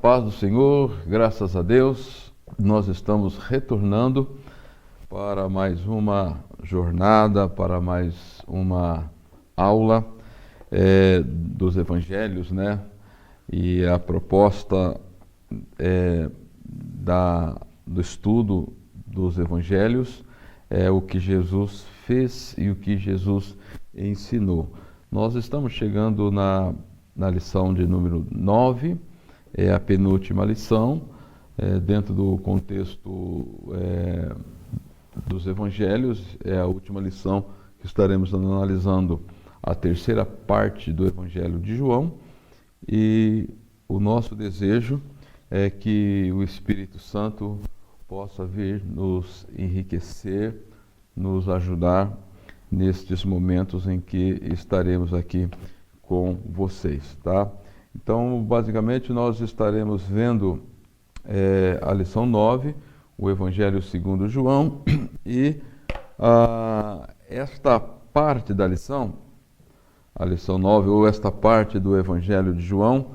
paz do Senhor, graças a Deus, nós estamos retornando para mais uma jornada, para mais uma aula dos Evangelhos, né? E a proposta do estudo dos Evangelhos é o que Jesus fez e o que Jesus ensinou. Nós estamos chegando na lição de número 9, é a penúltima lição, dentro do contexto dos Evangelhos, é a última lição que estaremos analisando a terceira parte do Evangelho de João, e o nosso desejo é que o Espírito Santo possa vir nos enriquecer, nos ajudar nestes momentos em que estaremos aqui com vocês, tá? Então, basicamente, nós estaremos vendo a lição 9, o Evangelho segundo João, e esta parte da lição, a lição 9, ou esta parte do Evangelho de João,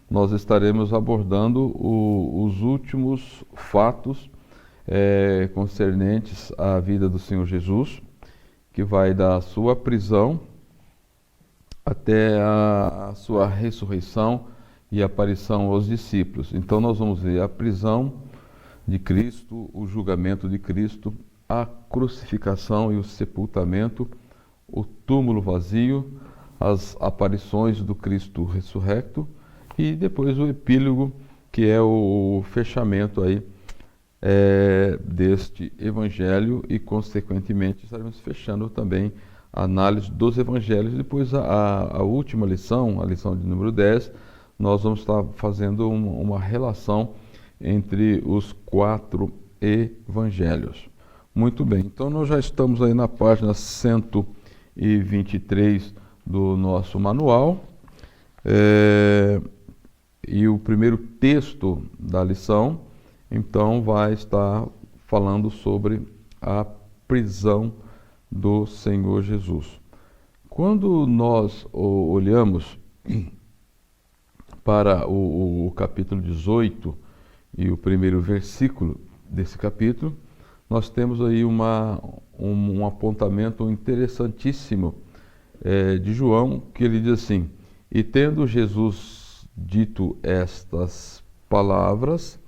nós estaremos abordando os últimos fatos concernentes à vida do Senhor Jesus, que vai da sua prisão até a sua ressurreição e aparição aos discípulos. Então nós vamos ver a prisão de Cristo, o julgamento de Cristo, a crucificação e o sepultamento, o túmulo vazio, as aparições do Cristo ressurrecto e depois o epílogo, que é o fechamento aí deste Evangelho, e consequentemente estaremos fechando também a análise dos Evangelhos. Depois a última lição, a lição de número 10, nós vamos estar fazendo uma relação entre os 4 Evangelhos. Muito bem, então nós já estamos aí na página 123 do nosso manual, e o primeiro texto da lição, então, vai estar falando sobre a prisão do Senhor Jesus. Quando nós olhamos para o capítulo 18 e o primeiro versículo desse capítulo, nós temos aí um apontamento interessantíssimo de João, que ele diz assim: e tendo Jesus dito estas palavras,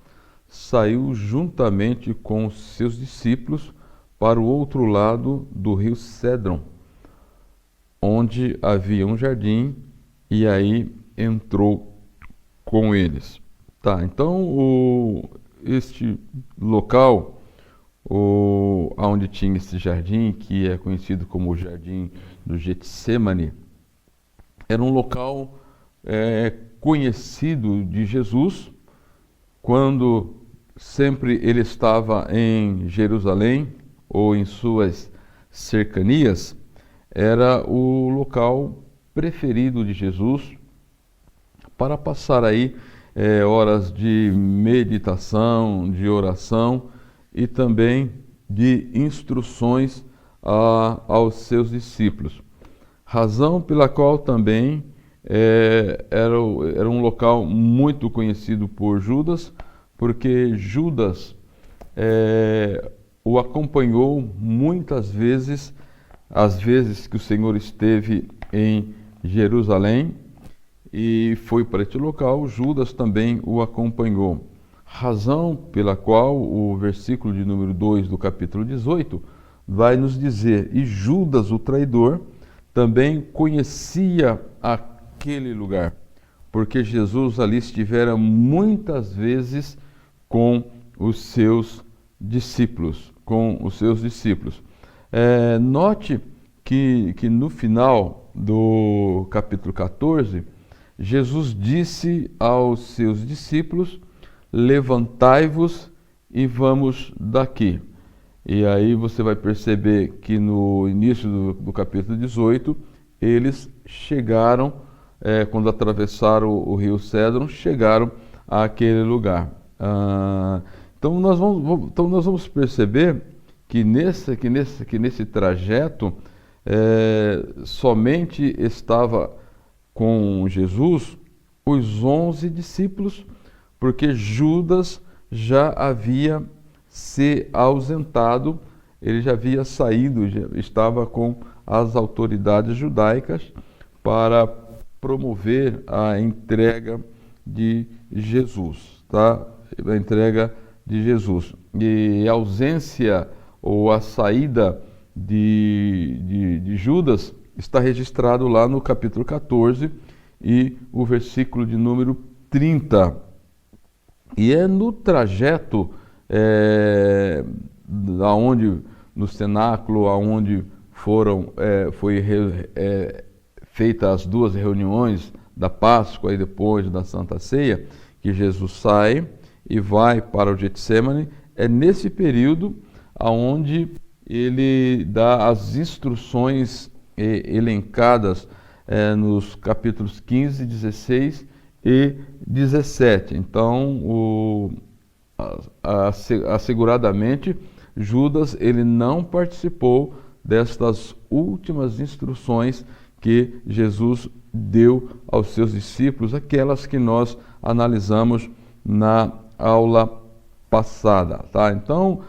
saiu juntamente com os seus discípulos para o outro lado do rio Cédron, onde havia um jardim, e aí entrou com eles. Tá, então este local, onde tinha esse jardim, que é conhecido como o Jardim do Getsêmani, era um local conhecido de Jesus, quando sempre ele estava em Jerusalém ou em suas cercanias. Era o local preferido de Jesus para passar aí horas de meditação, de oração e também de instruções aos seus discípulos. Razão pela qual também era um local muito conhecido por Judas, porque Judas o acompanhou muitas vezes, as vezes que o Senhor esteve em Jerusalém e foi para este local, Judas também o acompanhou. Razão pela qual o versículo de número 2 do capítulo 18 vai nos dizer: e Judas, o traidor, também conhecia aquele lugar, porque Jesus ali estivera muitas vezes com os seus discípulos. Note que no final do capítulo 14, Jesus disse aos seus discípulos: levantai-vos e vamos daqui. E aí você vai perceber que no início do capítulo 18, eles chegaram, quando atravessaram o rio Cédron, chegaram àquele lugar. Então nós vamos perceber que nesse trajeto somente estava com Jesus os 11 discípulos, porque Judas já havia se ausentado, ele já havia saído, já estava com as autoridades judaicas para promover a entrega de Jesus, tá? A entrega de Jesus. E a ausência ou a saída de Judas está registrado lá no capítulo 14 e o versículo de número 30. E é no trajeto aonde, no cenáculo, aonde foi feitas as duas reuniões da Páscoa e depois da Santa Ceia, que Jesus sai e vai para o Getsêmani. É nesse período aonde ele dá as instruções elencadas nos capítulos 15, 16 e 17. Então, asseguradamente, Judas ele não participou destas últimas instruções que Jesus deu aos seus discípulos, aquelas que nós analisamos na aula passada, tá? Então,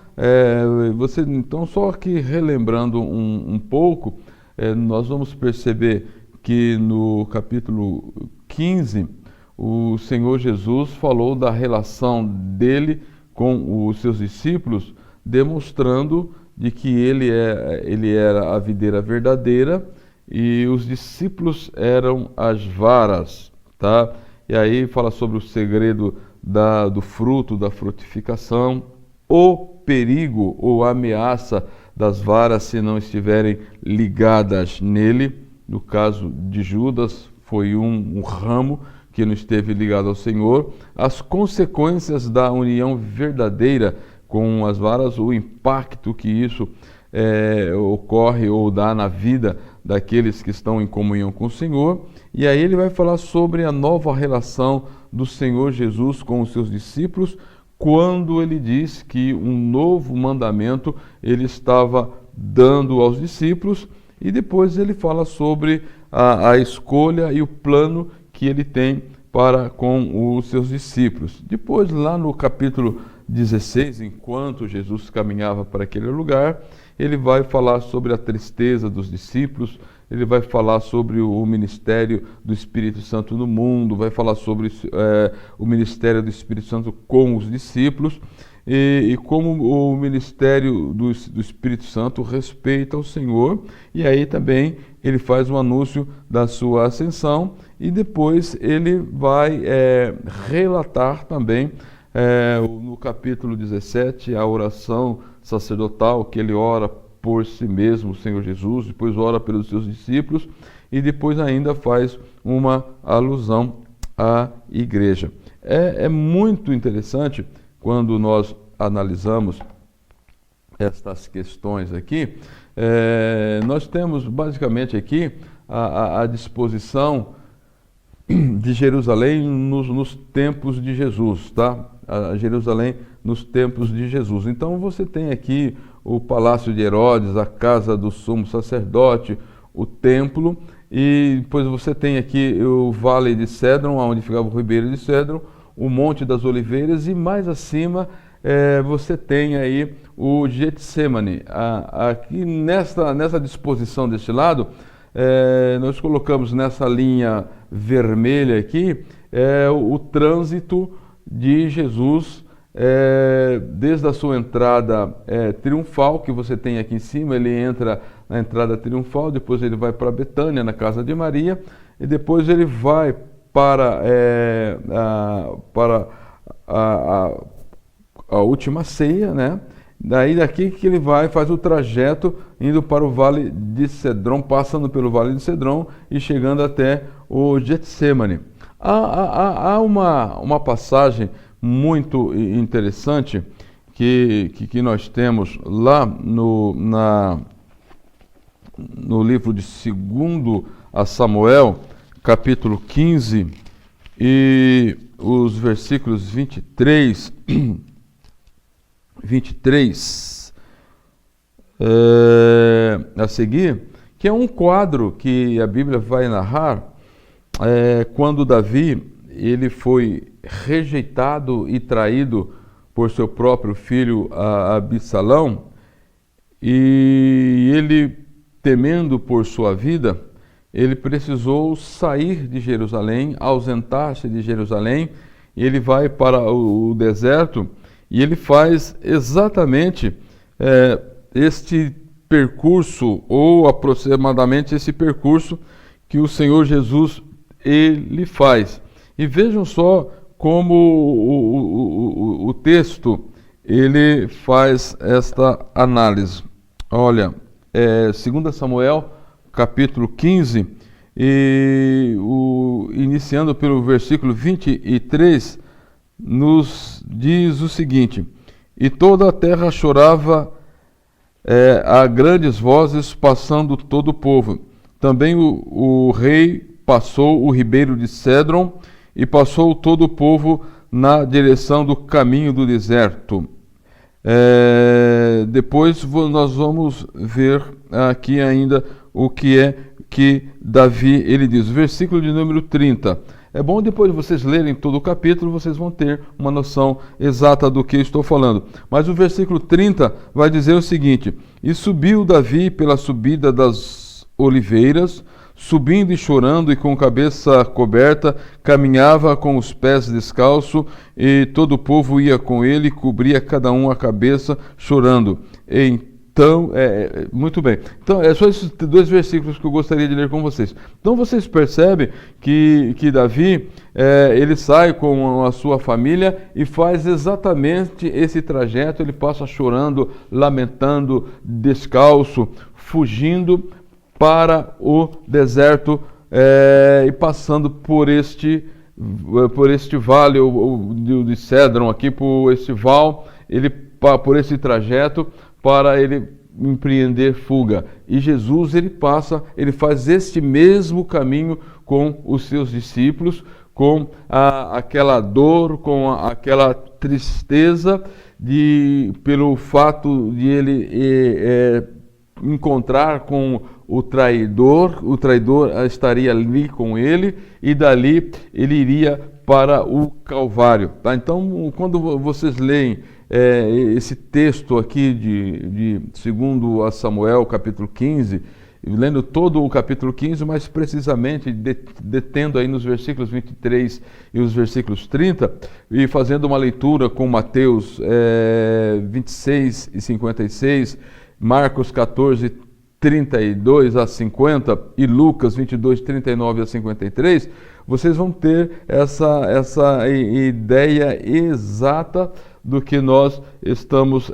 só aqui relembrando um pouco, nós vamos perceber que no capítulo 15, o Senhor Jesus falou da relação dele com os seus discípulos, demonstrando de que ele era a videira verdadeira e os discípulos eram as varas, tá? E aí fala sobre o segredo do fruto, da frutificação, o perigo ou ameaça das varas se não estiverem ligadas nele. No caso de Judas, foi um ramo que não esteve ligado ao Senhor. As consequências da união verdadeira com as varas, o impacto que isso ocorre ou dá na vida daqueles que estão em comunhão com o Senhor. E aí ele vai falar sobre a nova relação do Senhor Jesus com os seus discípulos, quando ele diz que um novo mandamento ele estava dando aos discípulos, e depois ele fala sobre a escolha e o plano que ele tem para com os seus discípulos. Depois, lá no capítulo 16, enquanto Jesus caminhava para aquele lugar, ele vai falar sobre a tristeza dos discípulos, ele vai falar sobre o ministério do Espírito Santo no mundo, vai falar sobre o ministério do Espírito Santo com os discípulos e como o ministério do Espírito Santo respeita o Senhor. E aí também ele faz um anúncio da sua ascensão e depois ele vai relatar também no capítulo 17 a oração sacerdotal que ele ora por si mesmo, o Senhor Jesus, depois ora pelos seus discípulos e depois ainda faz uma alusão à igreja. É muito interessante quando nós analisamos estas questões aqui. Nós temos basicamente aqui a disposição de Jerusalém nos tempos de Jesus, tá? A Jerusalém nos tempos de Jesus. Então você tem aqui o palácio de Herodes, a casa do sumo sacerdote, o templo, e depois você tem aqui o vale de Cédron, onde ficava o ribeiro de Cédron, o Monte das Oliveiras, e mais acima você tem aí o Getsêmani. Aqui nessa disposição deste lado, nós colocamos nessa linha vermelha aqui o trânsito de Jesus desde a sua entrada triunfal, que você tem aqui em cima. Ele entra na entrada triunfal, depois ele vai para Betânia, na casa de Maria, e depois ele vai para a última ceia, né? Daqui que ele faz o trajeto indo para o Vale de Cedron, passando pelo Vale de Cedron e chegando até o Getsêmani. Há uma passagem muito interessante que nós temos lá no livro de 2 a Samuel, capítulo 15, e os versículos 23 a seguir, que é um quadro que a Bíblia vai narrar quando Davi ele foi rejeitado e traído por seu próprio filho Absalão, e ele, temendo por sua vida, ele precisou sair de Jerusalém, ausentar-se de Jerusalém, e ele vai para o deserto, e ele faz exatamente este percurso, ou aproximadamente esse percurso que o Senhor Jesus ele faz. E vejam só como o texto ele faz esta análise. Olha, 2 Samuel, capítulo 15, iniciando pelo versículo 23, nos diz o seguinte: E toda a terra chorava a grandes vozes, passando todo o povo. Também o rei passou o ribeiro de Cédron, e passou todo o povo na direção do caminho do deserto. Depois nós vamos ver aqui ainda o que é que Davi ele diz. Versículo de número 30. É bom depois de vocês lerem todo o capítulo, vocês vão ter uma noção exata do que estou falando. Mas o versículo 30 vai dizer o seguinte: E subiu Davi pela subida das oliveiras, subindo e chorando e com a cabeça coberta, caminhava com os pés descalços, e todo o povo ia com ele, cobria cada um a cabeça, chorando. Então, muito bem. Então, só esses dois versículos que eu gostaria de ler com vocês. Então, vocês percebem que Davi, ele sai com a sua família e faz exatamente esse trajeto. Ele passa chorando, lamentando, descalço, fugindo para o deserto, e passando por este vale de Cédron, aqui por este val, por esse trajeto, para ele empreender fuga. E Jesus ele faz este mesmo caminho com os seus discípulos, com aquela dor, com aquela tristeza pelo fato de ele encontrar com o traidor estaria ali com ele, e dali ele iria para o Calvário. Tá? Então, quando vocês leem esse texto aqui de 2 Samuel, capítulo 15, lendo todo o capítulo 15, mais precisamente detendo aí nos versículos 23 e os versículos 30, e fazendo uma leitura com Mateus 26 e 56, Marcos 14, 32 a 50 e Lucas 22, 39 a 53, vocês vão ter essa ideia exata do que nós estamos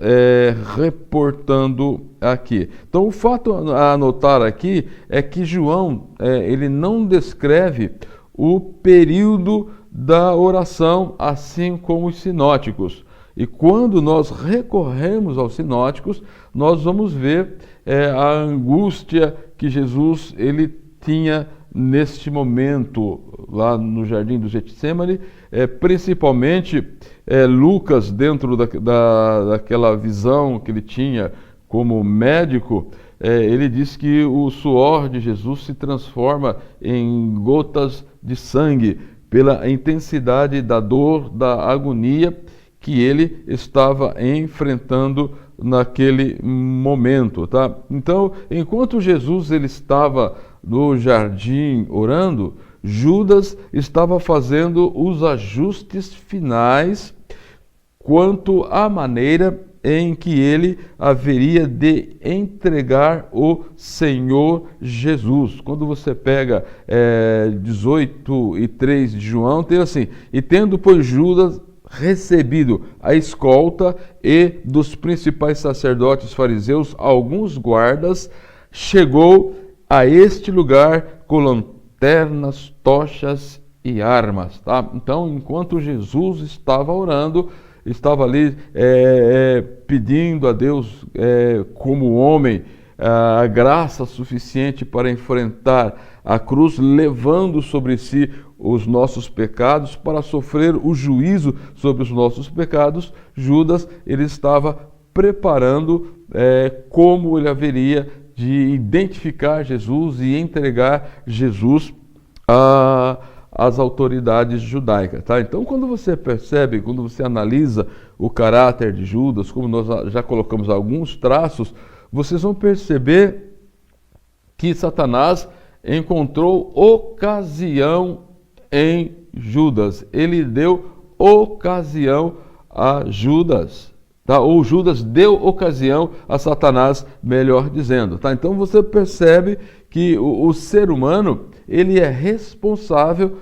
reportando aqui. Então, o fato a notar aqui é que João ele não descreve o período da oração, assim como os sinóticos. E quando nós recorremos aos sinóticos, nós vamos ver a angústia que Jesus ele tinha neste momento lá no jardim do Getsemane, principalmente Lucas, dentro daquela visão que ele tinha como médico, ele diz que o suor de Jesus se transforma em gotas de sangue pela intensidade da dor, da agonia que ele estava enfrentando naquele momento, tá? Então, enquanto Jesus ele estava no jardim orando, Judas estava fazendo os ajustes finais quanto à maneira em que ele haveria de entregar o Senhor Jesus. Quando você pega 18 e 3 de João, tem assim: E tendo, pois, Judas recebido a escolta e dos principais sacerdotes fariseus alguns guardas, chegou a este lugar com lanternas, tochas e armas. Tá? Então, enquanto Jesus estava orando, estava ali pedindo a Deus, como homem, a graça suficiente para enfrentar a cruz, levando sobre si os nossos pecados, para sofrer o juízo sobre os nossos pecados. Judas ele estava preparando como ele haveria de identificar Jesus e entregar Jesus as autoridades judaicas, tá? Então, quando você percebe, quando você analisa o caráter de Judas, como nós já colocamos alguns traços, vocês vão perceber que Satanás encontrou ocasião em Judas. Ele deu ocasião a Judas, tá? Ou Judas deu ocasião a Satanás, melhor dizendo, tá? Então você percebe que o ser humano, ele é responsável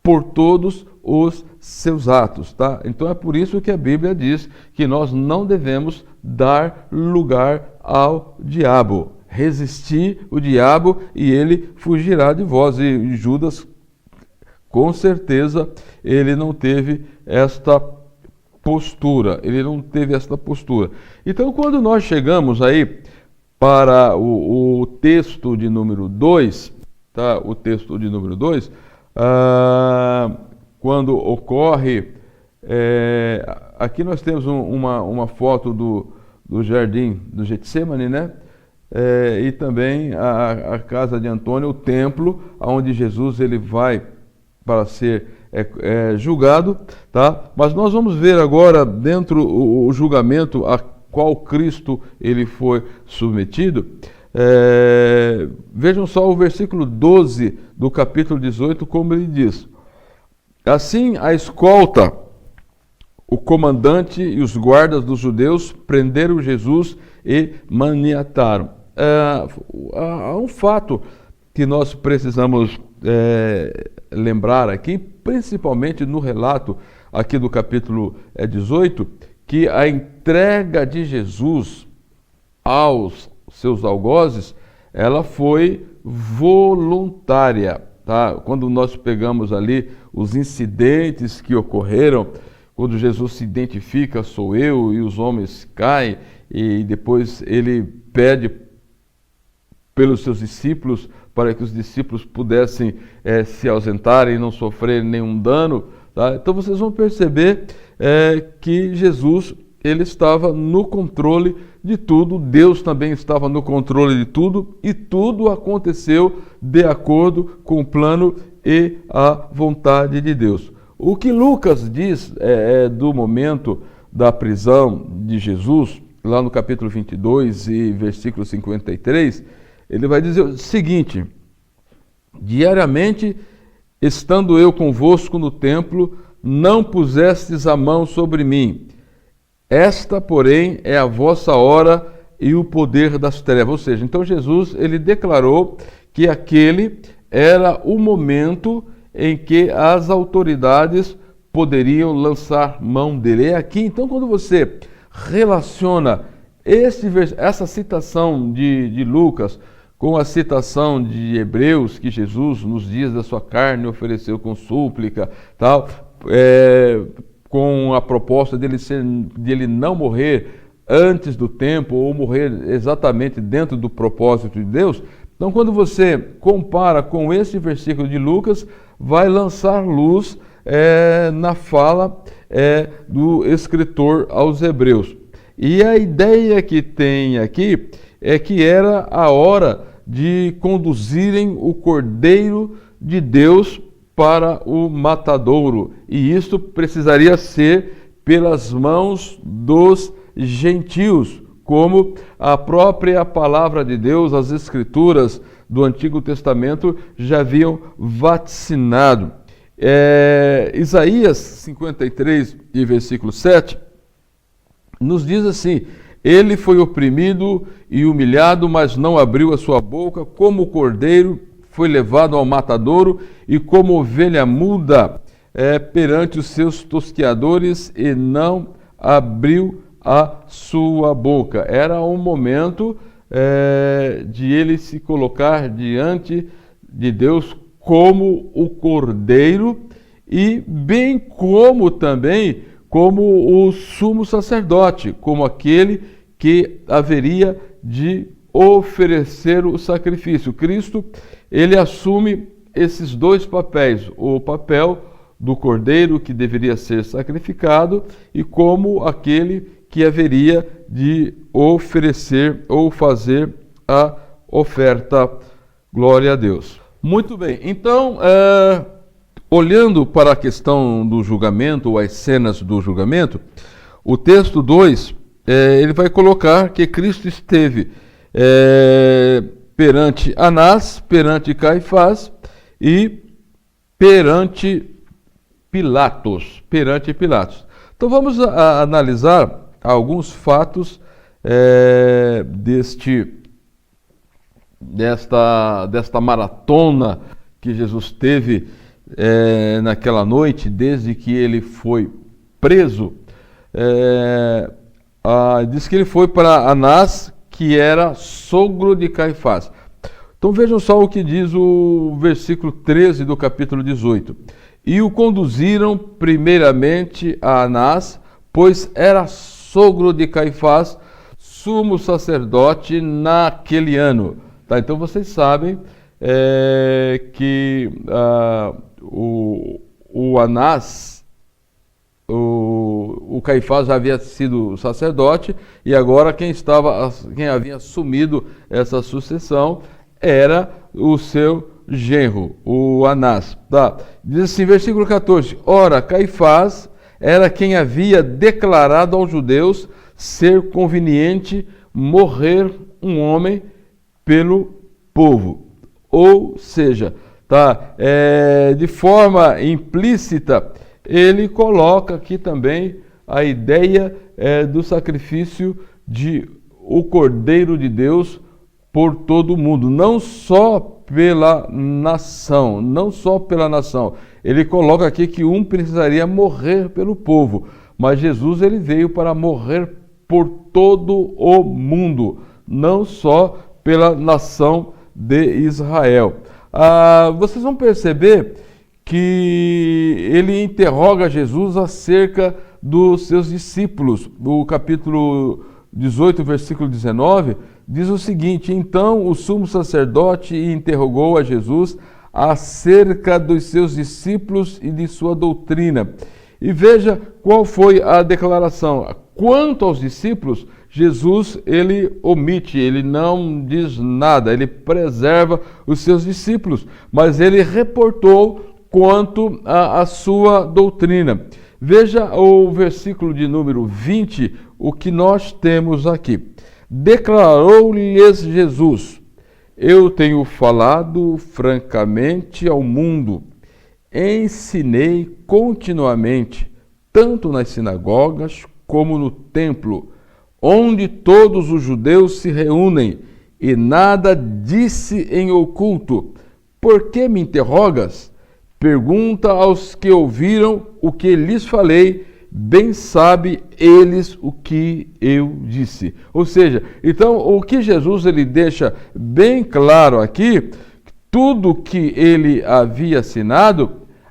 por todos os seus atos, tá? Então é por isso que a Bíblia diz que nós não devemos dar lugar ao diabo. Resistir o diabo e ele fugirá de vós. E Judas, com certeza, ele não teve esta postura. Ele não teve esta postura. Então, quando nós chegamos aí para o texto de número 2, tá? O texto de número 2, quando ocorre, aqui nós temos uma foto do jardim do Getsemane, né? E também a casa de Antônio, o templo, onde Jesus ele vai para ser julgado, tá? Mas nós vamos ver agora dentro o julgamento a qual Cristo ele foi submetido. Vejam só o versículo 12 do capítulo 18, como ele diz: assim a escolta, o comandante e os guardas dos judeus prenderam Jesus e maniataram. Há um fato que nós precisamos lembrar aqui, principalmente no relato aqui do capítulo 18, que a entrega de Jesus aos seus algozes, ela foi voluntária, tá? Quando nós pegamos ali os incidentes que ocorreram, quando Jesus se identifica, sou eu, e os homens caem, e depois ele pede pelos seus discípulos, para que os discípulos pudessem se ausentarem e não sofrerem nenhum dano, tá? Então vocês vão perceber que Jesus ele estava no controle de tudo, Deus também estava no controle de tudo, e tudo aconteceu de acordo com o plano e a vontade de Deus. O que Lucas diz do momento da prisão de Jesus, lá no capítulo 22 e versículo 53, ele vai dizer o seguinte: diariamente, estando eu convosco no templo, não pusestes a mão sobre mim. Esta, porém, é a vossa hora e o poder das trevas. Ou seja, então Jesus ele declarou que aquele era o momento em que as autoridades poderiam lançar mão dele. É aqui, então, quando você relaciona essa citação de Lucas com a citação de Hebreus, que Jesus, nos dias da sua carne, ofereceu com súplica, tal, com a proposta de ele não morrer antes do tempo, ou morrer exatamente dentro do propósito de Deus. Então, quando você compara com esse versículo de Lucas, vai lançar luz na fala do escritor aos Hebreus. E a ideia que tem aqui é que era a hora de conduzirem o Cordeiro de Deus para o matadouro. E isso precisaria ser pelas mãos dos gentios, como a própria palavra de Deus, as escrituras do Antigo Testamento já haviam vaticinado. Isaías 53 e versículo 7 nos diz assim: ele foi oprimido e humilhado, mas não abriu a sua boca, como o cordeiro foi levado ao matadouro, e como ovelha muda perante os seus tosqueadores, e não abriu a sua boca. Era um momento de ele se colocar diante de Deus como o cordeiro, e bem como também como o sumo sacerdote, como aquele que haveria de oferecer o sacrifício. Cristo, ele assume esses dois papéis: o papel do cordeiro que deveria ser sacrificado, e como aquele que haveria de oferecer ou fazer a oferta. Glória a Deus. Muito bem, então olhando para a questão do julgamento, ou as cenas do julgamento, o texto 2, ele vai colocar que Cristo esteve perante Anás, perante Caifás e perante Pilatos. Então vamos analisar alguns fatos desta maratona que Jesus teve naquela noite, desde que ele foi preso. Diz que ele foi para Anás, que era sogro de Caifás. Então vejam só o que diz o versículo 13 do capítulo 18. E o conduziram primeiramente a Anás, pois era sogro de Caifás, sumo sacerdote naquele ano. Tá, então vocês sabem que o Anás, o Caifás já havia sido sacerdote, e agora quem havia assumido essa sucessão era o seu genro, o Anás. Tá? Diz assim, versículo 14: Ora, Caifás era quem havia declarado aos judeus ser conveniente morrer um homem pelo povo. Ou seja, tá? De forma implícita, ele coloca aqui também a ideia do sacrifício de o Cordeiro de Deus por todo o mundo, não só pela nação, Ele coloca aqui que um precisaria morrer pelo povo, mas Jesus ele veio para morrer por todo o mundo, não só pela nação de Israel. Vocês vão perceber que ele interroga Jesus acerca dos seus discípulos. No capítulo 18, versículo 19, diz o seguinte: Então o sumo sacerdote interrogou a Jesus acerca dos seus discípulos e de sua doutrina. E veja qual foi a declaração. Quanto aos discípulos, Jesus ele omite, ele não diz nada, ele preserva os seus discípulos, mas ele reportou quanto à sua doutrina. Veja o versículo de número 20, o que nós temos aqui. Declarou-lhes Jesus: Eu tenho falado francamente ao mundo, ensinei continuamente, tanto nas sinagogas como no templo, onde todos os judeus se reúnem, e nada disse em oculto. Por que me interrogas? Pergunta aos que ouviram o que lhes falei, bem sabe eles o que eu disse. Ou seja, então o que Jesus ele deixa bem claro aqui, tudo que ele havia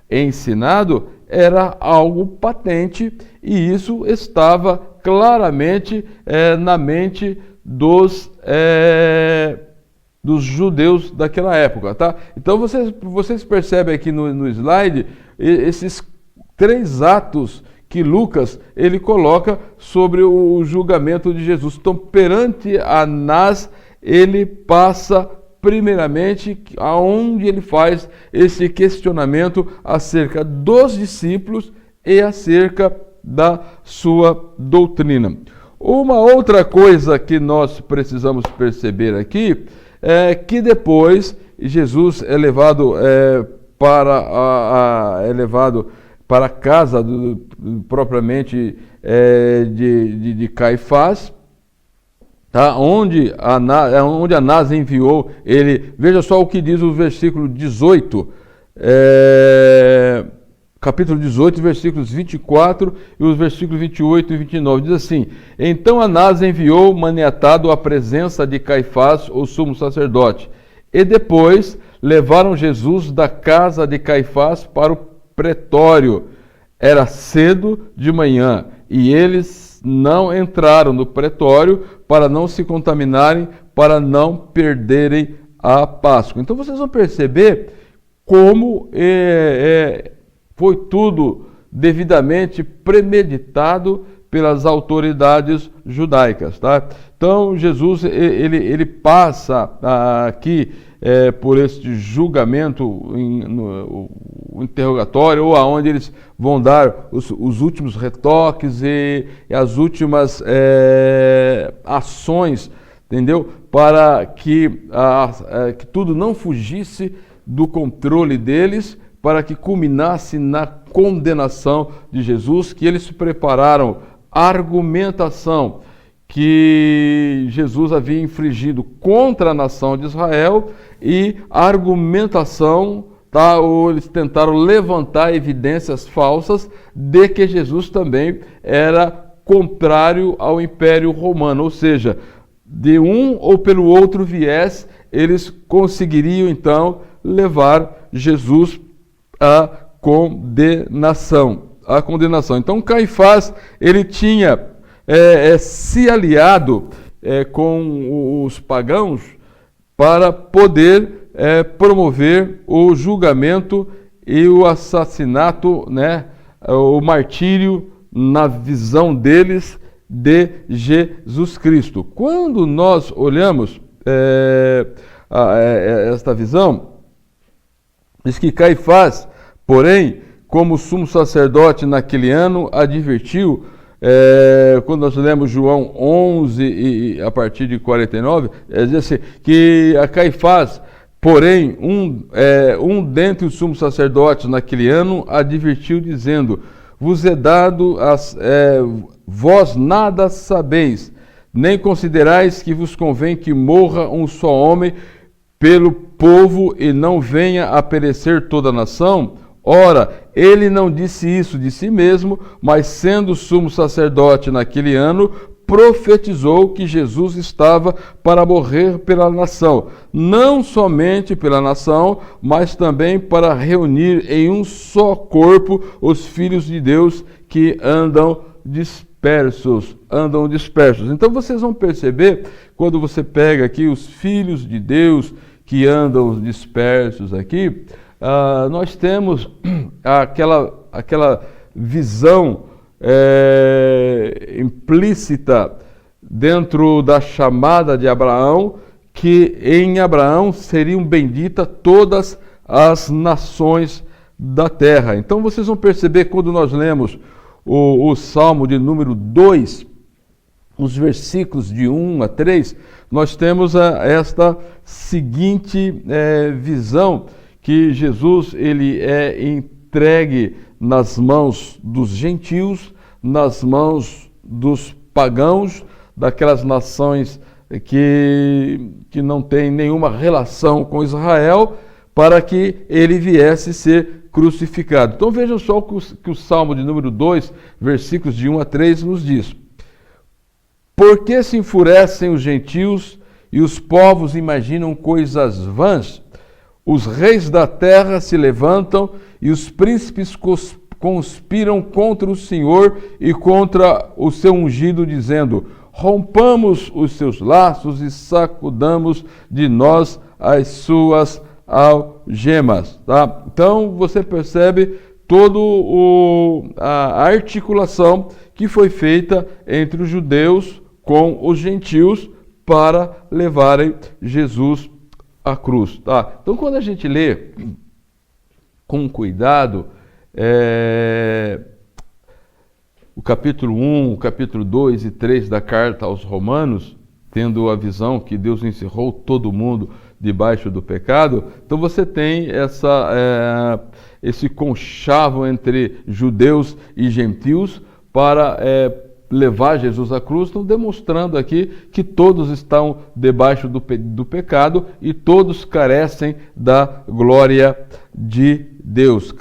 ensinado era algo patente, e isso estava claramente na mente dos judeus daquela época, tá? Então vocês percebem aqui no slide esses 3 atos que Lucas ele coloca sobre o julgamento de Jesus. Então, perante Anás, ele passa primeiramente aonde ele faz esse questionamento acerca dos discípulos e acerca da sua doutrina. Uma outra coisa que nós precisamos perceber aqui é que depois Jesus é levado para a casa propriamente de Caifás, tá? onde Anás enviou ele. Veja só o que diz o versículo 18, capítulo 18, versículos 24 e os versículos 28 e 29. Diz assim: Então Anás enviou maniatado à presença de Caifás, o sumo sacerdote, e depois levaram Jesus da casa de Caifás para o pretório. Era cedo de manhã, e eles não entraram no pretório para não se contaminarem, para não perderem a Páscoa. Então vocês vão perceber como foi tudo devidamente premeditado pelas autoridades judaicas, tá? Então Jesus ele passa aqui por este julgamento, o interrogatório, ou aonde eles vão dar os últimos retoques e as últimas ações, entendeu? Para que tudo não fugisse do controle deles, para que culminasse na condenação de Jesus, que eles prepararam argumentação que Jesus havia infringido contra a nação de Israel e argumentação, tá, ou eles tentaram levantar evidências falsas de que Jesus também era contrário ao Império Romano, ou seja, de um ou pelo outro viés, eles conseguiriam então levar Jesus à condenação. Então Caifás, ele tinha se aliado com os pagãos para poder promover o julgamento e o assassinato, né, o martírio, na visão deles, de Jesus Cristo. Quando nós olhamos esta visão, diz que Caifás, porém, como sumo sacerdote naquele ano, advertiu, quando nós lemos João 11, e a partir de 49, diz assim, que a Caifás, porém, um dentre os sumos sacerdotes naquele ano, advertiu, dizendo: vos é dado, vós nada sabeis, nem considerais que vos convém que morra um só homem pelo povo e não venha a perecer toda a nação? Ora, ele não disse isso de si mesmo, mas sendo sumo sacerdote naquele ano, profetizou que Jesus estava para morrer pela nação, não somente pela nação, mas também para reunir em um só corpo os filhos de Deus que andam dispersos. Então vocês vão perceber, quando você pega aqui os filhos de Deus que andam dispersos aqui, nós temos aquela visão implícita dentro da chamada de Abraão, que em Abraão seriam benditas todas as nações da terra. Então vocês vão perceber, quando nós lemos o Salmo de número 2, os versículos de 1 a 3, nós temos esta seguinte visão, que Jesus ele é entregue nas mãos dos gentios, nas mãos dos pagãos, daquelas nações que não têm nenhuma relação com Israel, para que ele viesse ser crucificado. Então vejam só o que o Salmo de número 2, versículos de 1 a 3 nos diz: por que se enfurecem os gentios e os povos imaginam coisas vãs? Os reis da terra se levantam e os príncipes conspiram contra o Senhor e contra o seu ungido, dizendo: rompamos os seus laços e sacudamos de nós as suas algemas. Tá? Então você percebe toda a articulação que foi feita entre os judeus com os gentios para levarem Jesus à cruz. Tá? Então quando a gente lê com cuidado o capítulo 1, o capítulo 2 e 3 da carta aos Romanos, tendo a visão que Deus encerrou todo mundo debaixo do pecado, então você tem esse conchavo entre judeus e gentios para levar Jesus à cruz, estão demonstrando aqui que todos estão debaixo do pecado e todos carecem da glória de Deus,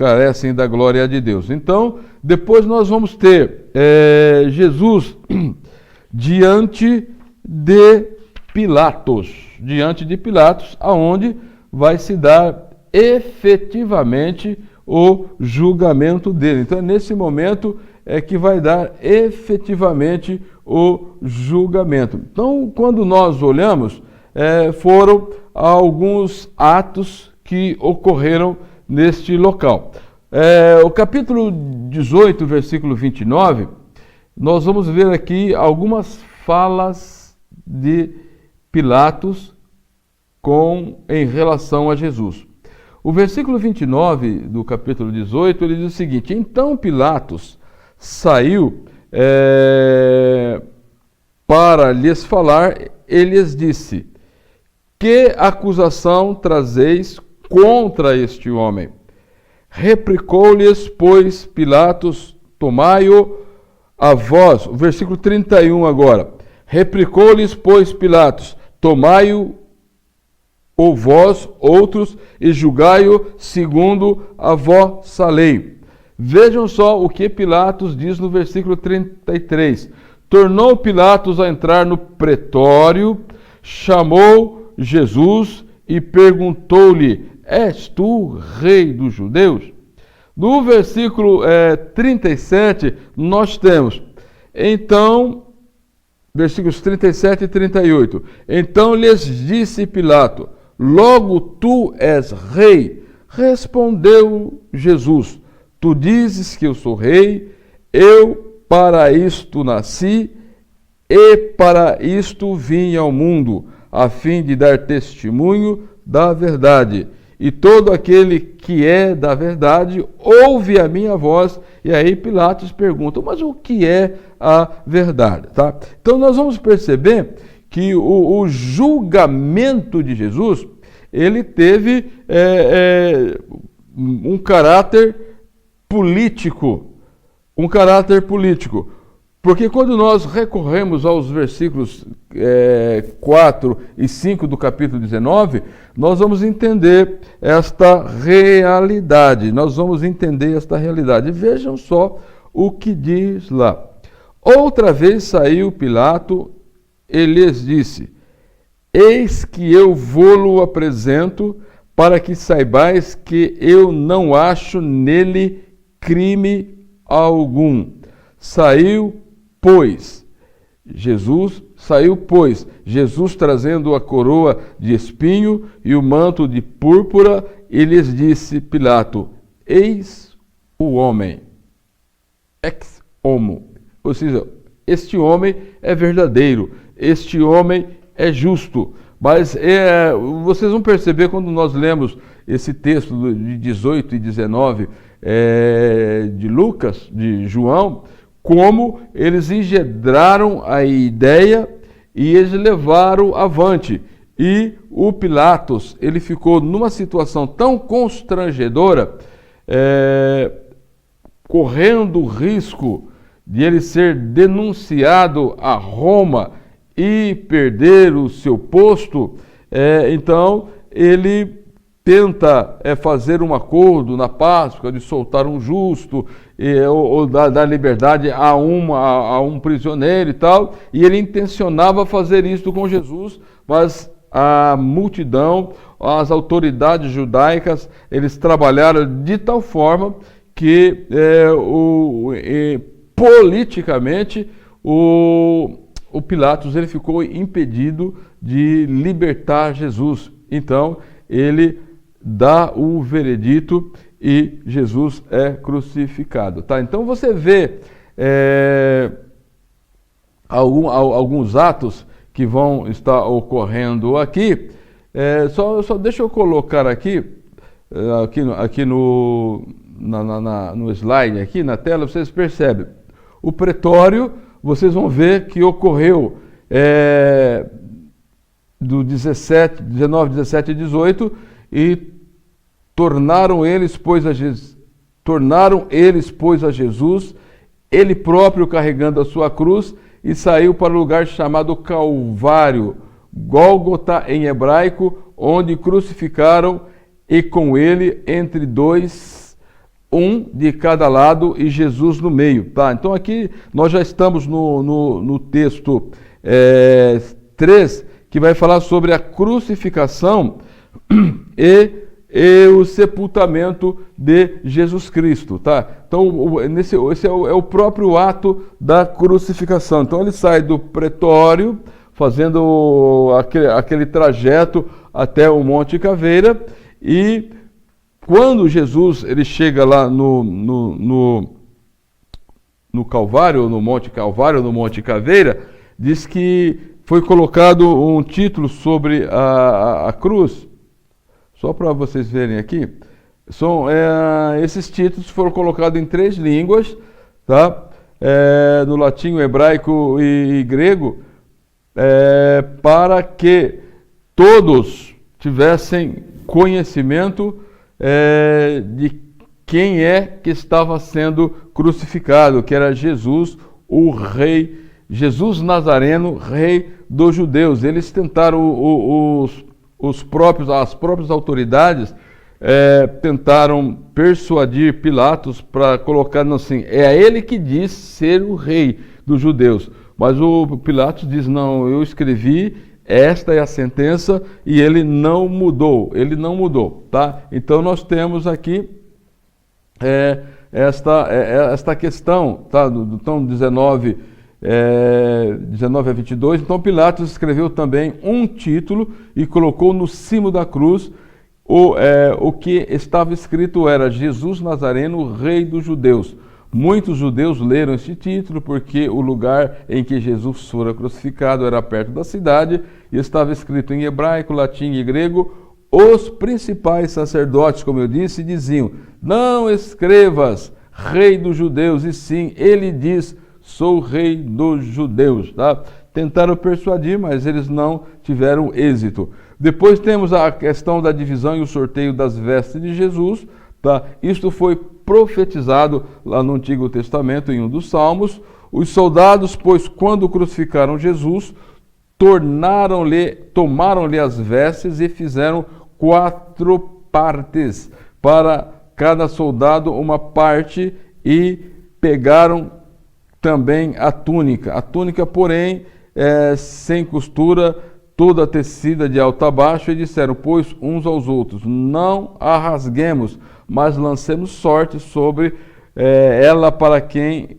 Então, depois nós vamos ter Jesus diante de Pilatos, aonde vai se dar efetivamente o julgamento dele. Então, é nesse momento que vai dar efetivamente o julgamento. Então, quando nós olhamos, foram alguns atos que ocorreram neste local. O capítulo 18, versículo 29, nós vamos ver aqui algumas falas de Pilatos em relação a Jesus. O versículo 29 do capítulo 18, ele diz o seguinte: então Pilatos saiu para lhes falar, e lhes disse: que acusação trazeis contra este homem? Replicou-lhes, pois, Pilatos: tomai-o a vós. O versículo 31 agora. Replicou-lhes, pois, Pilatos: tomai-o ou vós outros e julgai-o segundo a vossa lei. Vejam só o que Pilatos diz no versículo 33. Tornou Pilatos a entrar no pretório, chamou Jesus e perguntou-lhe: és tu rei dos judeus? No versículo 37, nós temos, então, versículos 37 e 38. Então lhes disse Pilato: logo tu és rei? Respondeu Jesus: tu dizes que eu sou rei, eu para isto nasci e para isto vim ao mundo, a fim de dar testemunho da verdade. E todo aquele que é da verdade ouve a minha voz. E aí Pilatos pergunta: mas o que é a verdade? Tá? Então nós vamos perceber que o julgamento de Jesus, ele teve um caráter político. Um caráter político. Porque quando nós recorremos aos versículos 4 e 5 do capítulo 19, nós vamos entender esta realidade. Nós vamos entender esta realidade. Vejam só o que diz lá. Outra vez saiu Pilato e lhes disse: eis que eu vô-lo apresento, para que saibais que eu não acho nele crime algum. Saiu, pois, Jesus trazendo a coroa de espinho e o manto de púrpura, e lhes disse Pilato: eis o homem, ex homo. Ou seja, este homem é verdadeiro, este homem é justo. Mas vocês vão perceber quando nós lemos esse texto de 18 e 19 de Lucas, de João, como eles engendraram a ideia e eles levaram avante. E o Pilatos, ele ficou numa situação tão constrangedora, correndo o risco de ele ser denunciado a Roma e perder o seu posto. Então ele tenta fazer um acordo na Páscoa de soltar um justo ou dar liberdade a um prisioneiro e tal, e ele intencionava fazer isso com Jesus, mas a multidão, as autoridades judaicas, eles trabalharam de tal forma que politicamente o Pilatos ele ficou impedido de libertar Jesus. Então ele dá o veredito e Jesus é crucificado. Tá? Então você vê alguns atos que vão estar ocorrendo aqui. Só deixa eu colocar aqui no slide, aqui na tela, vocês percebem. O pretório, vocês vão ver que ocorreu do 19, 17 e 18, e tornaram eles, pois, a Jesus, ele próprio carregando a sua cruz, e saiu para o lugar chamado Calvário, Gólgota em hebraico, onde crucificaram, e com ele entre dois, um de cada lado e Jesus no meio. Tá? Então aqui nós já estamos no texto 3, que vai falar sobre a crucificação e o sepultamento de Jesus Cristo, tá? Então, esse é o próprio ato da crucificação. Então, ele sai do pretório, fazendo aquele trajeto até o Monte Caveira, e quando Jesus ele chega lá no Calvário, no Monte Calvário, no Monte Caveira, diz que foi colocado um título sobre a cruz, Só para vocês verem aqui, esses títulos foram colocados em 3 línguas, tá? No latim, hebraico e grego, para que todos tivessem conhecimento de quem que estava sendo crucificado, que era Jesus, o rei, Jesus Nazareno, rei dos judeus. Eles tentaram, as próprias autoridades tentaram persuadir Pilatos para colocar assim, é a ele que diz ser o rei dos judeus. Mas o Pilatos diz, não, eu escrevi, esta é a sentença, e ele não mudou, tá? Então nós temos aqui esta questão, tá? Então 19 a 22, então Pilatos escreveu também um título e colocou no cimo da cruz, o que estava escrito era Jesus Nazareno, rei dos judeus. Muitos judeus leram este título porque o lugar em que Jesus fora crucificado era perto da cidade e estava escrito em hebraico, latim e grego. Os principais sacerdotes, como eu disse, diziam, não escrevas rei dos judeus, e sim, ele diz, sou rei dos judeus. Tá? Tentaram persuadir, mas eles não tiveram êxito. Depois temos a questão da divisão e o sorteio das vestes de Jesus. Tá? Isto foi profetizado lá no Antigo Testamento, em um dos Salmos. Os soldados, pois, quando crucificaram Jesus, tomaram-lhe as vestes e fizeram 4 partes, para cada soldado uma parte, e pegaram também a túnica. A túnica, porém, sem costura, toda tecida de alto a baixo, e disseram, pois, uns aos outros, não a rasguemos, mas lancemos sorte sobre ela para quem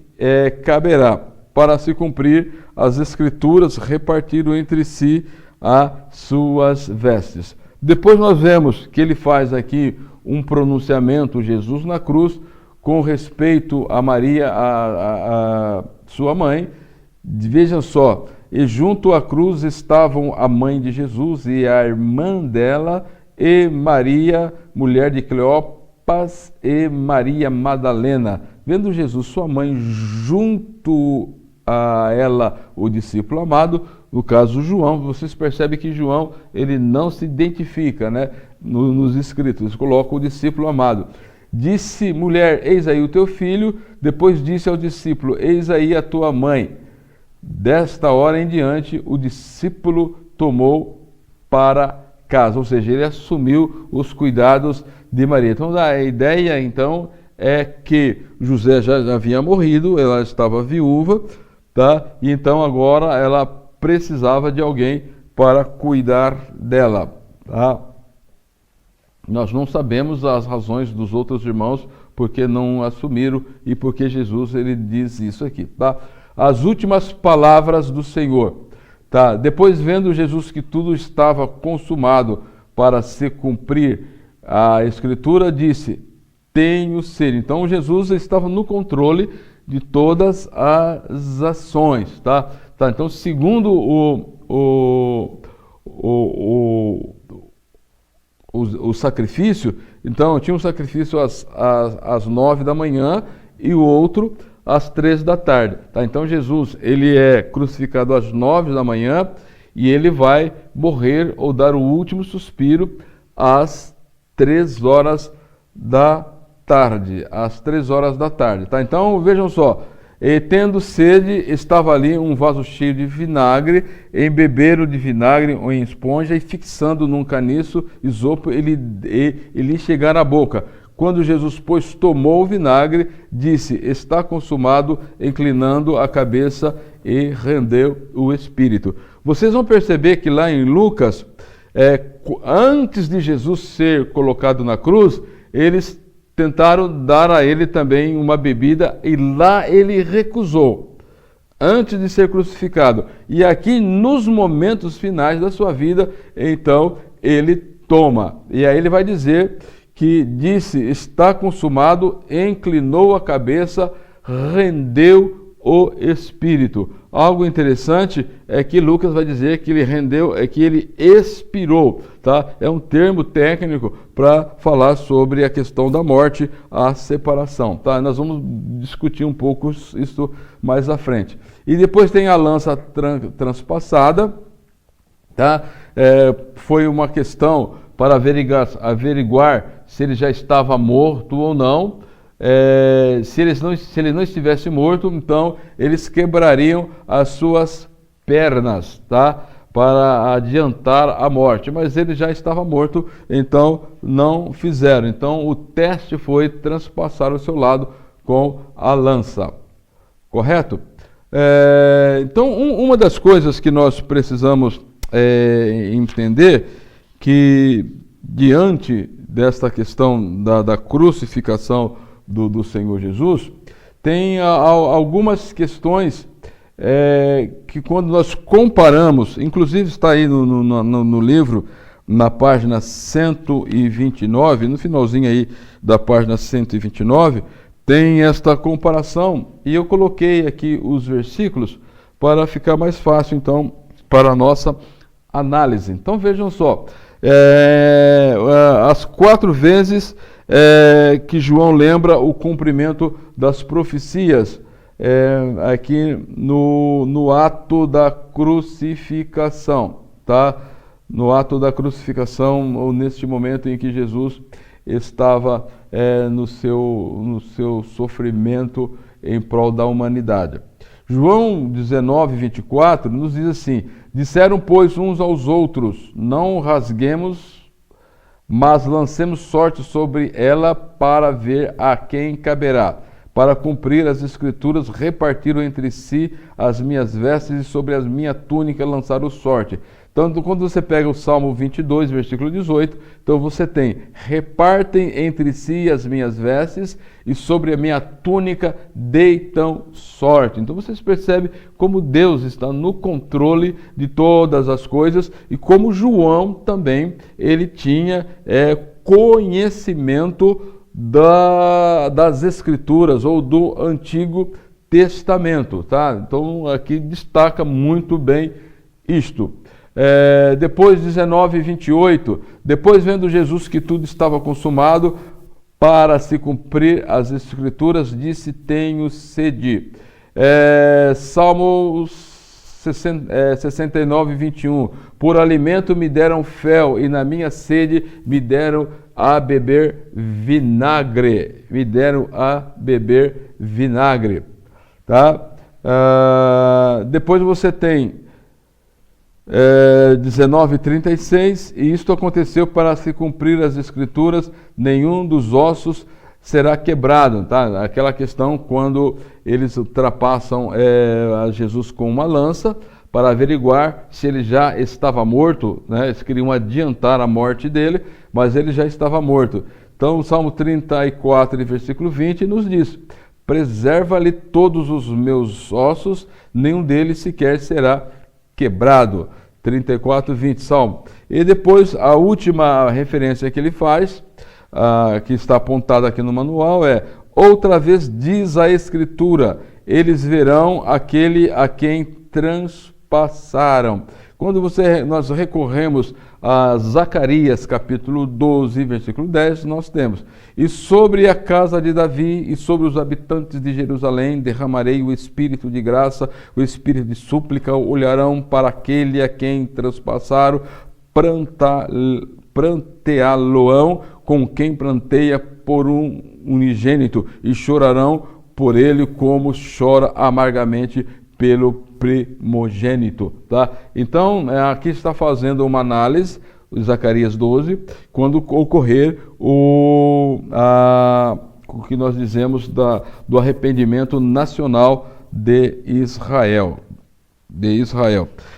caberá. Para se cumprir as Escrituras, repartiram entre si as suas vestes. Depois nós vemos que ele faz aqui um pronunciamento, Jesus na cruz, com respeito a Maria, a sua mãe. Vejam só, e junto à cruz estavam a mãe de Jesus e a irmã dela, e Maria, mulher de Cleopas, e Maria Madalena. Vendo Jesus, sua mãe, junto a ela, o discípulo amado, no caso João, vocês percebem que João, ele não se identifica, né, nos escritos, eles colocam o discípulo amado. Disse, mulher, eis aí o teu filho, depois disse ao discípulo, eis aí a tua mãe. Desta hora em diante, o discípulo tomou para casa, ou seja, ele assumiu os cuidados de Maria. Então, a ideia, então, é que José já havia morrido, ela estava viúva, tá? E então agora ela precisava de alguém para cuidar dela, tá? Nós não sabemos as razões dos outros irmãos porque não assumiram e porque Jesus ele diz isso aqui, tá? As últimas palavras do Senhor, tá? Depois, vendo Jesus que tudo estava consumado para se cumprir a Escritura, disse, tenho sede. Então Jesus estava no controle de todas as ações, tá? Então, segundo o sacrifício, então tinha um sacrifício às 9 da manhã e o outro às 3 da tarde. Tá? Então Jesus ele é crucificado às 9 da manhã e ele vai morrer ou dar o último suspiro às 3 horas da tarde. Às 3 horas da tarde. Tá? Então vejam só, tendo sede, estava ali um vaso cheio de vinagre, embeberam de vinagre ou em esponja e fixando num caniço, isopo, ele chegar à boca. Quando Jesus, pois, tomou o vinagre, disse, está consumado, inclinando a cabeça e rendeu o espírito. Vocês vão perceber que lá em Lucas, antes de Jesus ser colocado na cruz, eles tentaram dar a ele também uma bebida e lá ele recusou, antes de ser crucificado. E aqui, nos momentos finais da sua vida, então, ele toma. E aí ele vai dizer que disse, está consumado, inclinou a cabeça, rendeu o Espírito. Algo interessante é que Lucas vai dizer que ele expirou, tá? É um termo técnico para falar sobre a questão da morte, a separação, tá? Nós vamos discutir um pouco isso mais à frente. E depois tem a lança transpassada, tá? Foi uma questão para averiguar se ele já estava morto ou não. Se ele não estivesse morto, então eles quebrariam as suas pernas, tá? Para adiantar a morte, mas ele já estava morto, então não fizeram. Então o teste foi transpassar o seu lado com a lança, correto? Então uma das coisas que nós precisamos entender, que diante desta questão da crucificação do Senhor Jesus, tem algumas questões que quando nós comparamos, inclusive está aí no livro, na página 129, no finalzinho aí da página 129, tem esta comparação, e eu coloquei aqui os versículos para ficar mais fácil, então, para a nossa análise. Então vejam só, as 4 vezes que João lembra o cumprimento das profecias aqui no ato da crucificação, tá? No ato da crucificação, ou neste momento em que Jesus estava no seu sofrimento em prol da humanidade. João 19, 24 nos diz assim: disseram, pois, uns aos outros, não rasguemos, mas lancemos sorte sobre ela para ver a quem caberá. Para cumprir as escrituras, repartiram entre si as minhas vestes e sobre a minha túnica lançaram sorte. Então, quando você pega o Salmo 22, versículo 18, então você tem: repartem entre si as minhas vestes e sobre a minha túnica deitam sorte. Então vocês percebem como Deus está no controle de todas as coisas e como João também, ele tinha conhecimento das Escrituras ou do Antigo Testamento, tá? Então aqui destaca muito bem isto. Depois 19 e 28, depois vendo Jesus que tudo estava consumado, para se cumprir as Escrituras, disse: tenho sede. Salmo 69, 21, por alimento me deram fel, e na minha sede me deram a beber vinagre. Me deram a beber vinagre. Tá? Depois você tem 19:36, e isto aconteceu para se cumprir as Escrituras, nenhum dos ossos será quebrado, tá? Aquela questão quando eles ultrapassam a Jesus com uma lança para averiguar se ele já estava morto, né? Eles queriam adiantar a morte dele, mas ele já estava morto. Então o Salmo 34, versículo 20 nos diz: preserva-lhe todos os meus ossos, nenhum deles sequer será quebrado. 34, 20, Salmo. E depois a última referência que ele faz, que está apontada aqui no manual, outra vez diz a Escritura: eles verão aquele a quem transpassaram. Quando nós recorremos a Zacarias, capítulo 12, versículo 10, nós temos: e sobre a casa de Davi e sobre os habitantes de Jerusalém derramarei o espírito de graça, o espírito de súplica, olharão para aquele a quem transpassaram, pranteá-lo-ão com quem pranteia por um unigênito, e chorarão por ele como chora amargamente pelo primogênito, tá? Então, aqui está fazendo uma análise, Zacarias 12, quando ocorrer o que nós dizemos do arrependimento nacional de Israel.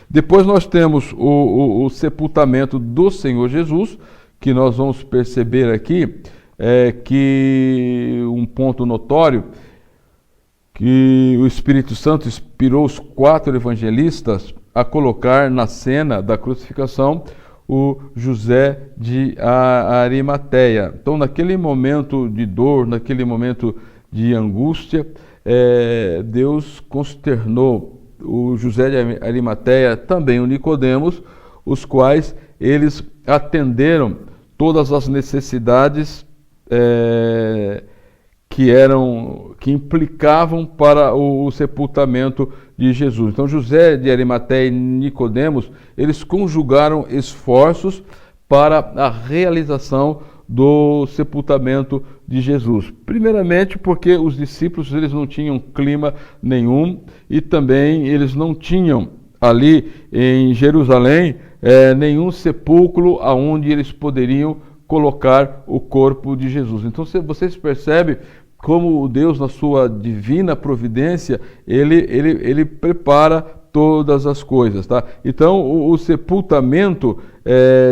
Depois nós temos o sepultamento do Senhor Jesus, que nós vamos perceber aqui, que um ponto notório, que o Espírito Santo inspirou os 4 evangelistas a colocar na cena da crucificação o José de Arimateia. Então, naquele momento de dor, naquele momento de angústia, Deus consternou o José de Arimateia, também o Nicodemos, os quais eles atenderam todas as necessidades que implicavam para o sepultamento de Jesus. Então José de Arimateia e Nicodemos, eles conjugaram esforços para a realização do sepultamento de Jesus. Primeiramente porque os discípulos eles não tinham clima nenhum e também eles não tinham ali em Jerusalém nenhum sepulcro aonde eles poderiam colocar o corpo de Jesus. Então vocês percebem como Deus, na sua divina providência, ele prepara todas as coisas, tá? Então o sepultamento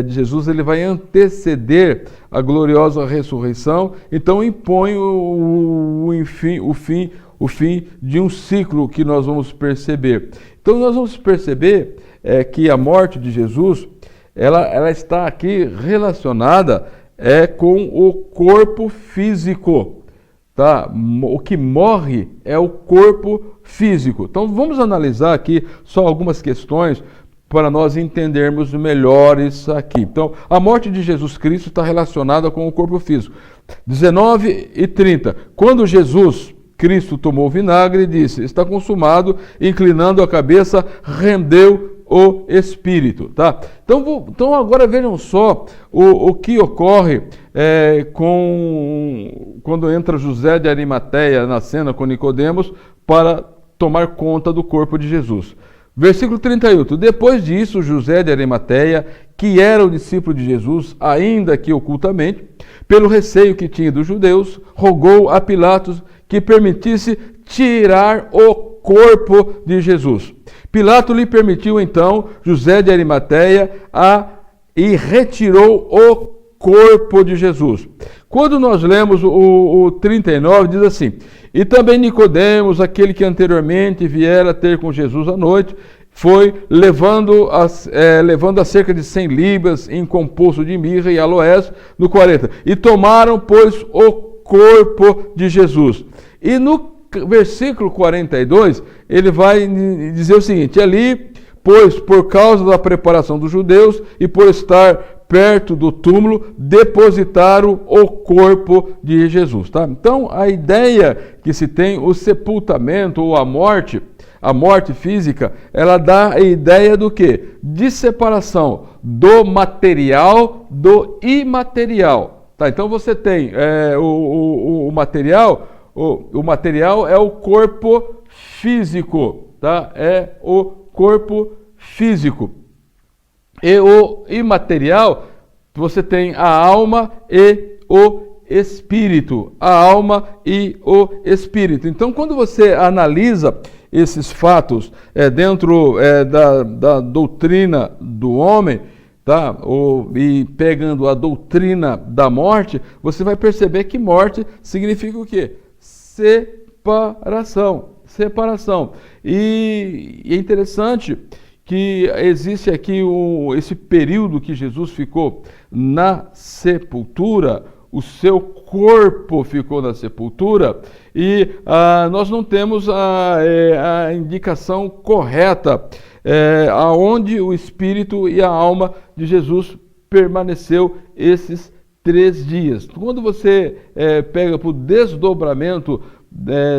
de Jesus ele vai anteceder a gloriosa ressurreição. Então impõe o fim de um ciclo que nós vamos perceber. Então nós vamos perceber que a morte de Jesus ela está aqui relacionada com o corpo físico. Tá? O que morre é o corpo físico. Então vamos analisar aqui só algumas questões para nós entendermos melhor isso aqui. Então, a morte de Jesus Cristo está relacionada com o corpo físico. 19 e 30. Quando Jesus Cristo tomou vinagre e disse, está consumado, inclinando a cabeça, rendeu o Espírito. Tá? Então agora vejam só o que ocorre quando entra José de Arimateia na cena com Nicodemos para tomar conta do corpo de Jesus. Versículo 38. Depois disso, José de Arimateia, que era o discípulo de Jesus, ainda que ocultamente, pelo receio que tinha dos judeus, rogou a Pilatos que permitisse tirar o corpo de Jesus. Pilatos lhe permitiu então, José de Arimateia, e retirou o corpo de Jesus. Quando nós lemos o 39, diz assim, e também Nicodemos, aquele que anteriormente viera ter com Jesus à noite, foi levando a cerca de 100 libras em composto de mirra e aloés no 40. E tomaram, pois, o corpo de Jesus. E no versículo 42, ele vai dizer o seguinte, ali, pois, por causa da preparação dos judeus e por estar perto do túmulo, depositaram o corpo de Jesus. Tá? Então, a ideia que se tem, o sepultamento ou a morte física, ela dá a ideia do quê? De separação do material do imaterial. Tá? Então, você tem o material, o material é o corpo físico, tá? É o corpo físico. E o imaterial, você tem a alma e o espírito. A alma e o espírito. Então, quando você analisa esses fatos dentro da doutrina do homem, tá? E pegando a doutrina da morte, você vai perceber que morte significa o quê? Separação. E é interessante que existe aqui esse período que Jesus ficou na sepultura, o seu corpo ficou na sepultura, e nós não temos a indicação correta aonde o espírito e a alma de Jesus permaneceu esses 3 dias. Quando você pega para o desdobramento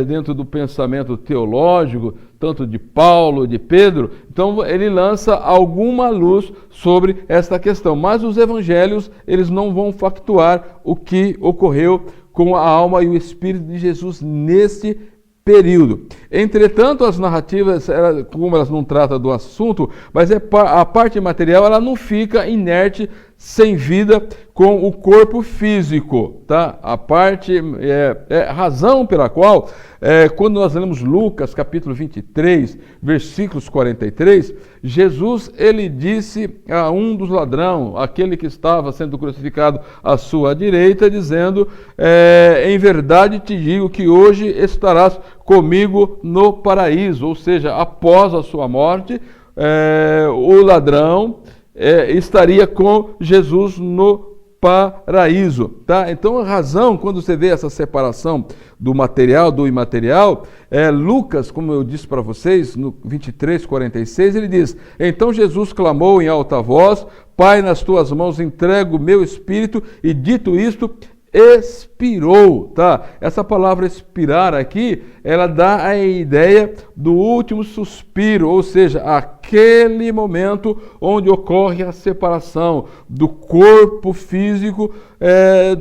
dentro do pensamento teológico, tanto de Paulo, de Pedro, então ele lança alguma luz sobre esta questão. Mas os evangelhos, eles não vão factuar o que ocorreu com a alma e o espírito de Jesus nesse período. Entretanto, as narrativas, como elas não tratam do assunto, mas a parte material, ela não fica inerte, sem vida, com o corpo físico, tá? A parte, razão pela qual, quando nós lemos Lucas, capítulo 23, versículos 43, Jesus, ele disse a um dos ladrões, aquele que estava sendo crucificado à sua direita, dizendo, em verdade te digo que hoje estarás comigo no paraíso, ou seja, após a sua morte, o ladrão estaria com Jesus no paraíso, tá? Então a razão, quando você vê essa separação do material, do imaterial, Lucas, como eu disse para vocês, no 23:46, ele diz: então Jesus clamou em alta voz: Pai, nas tuas mãos entrego o meu espírito, e dito isto, expirou, tá? Essa palavra expirar aqui, ela dá a ideia do último suspiro, ou seja, aquele momento onde ocorre a separação do corpo físico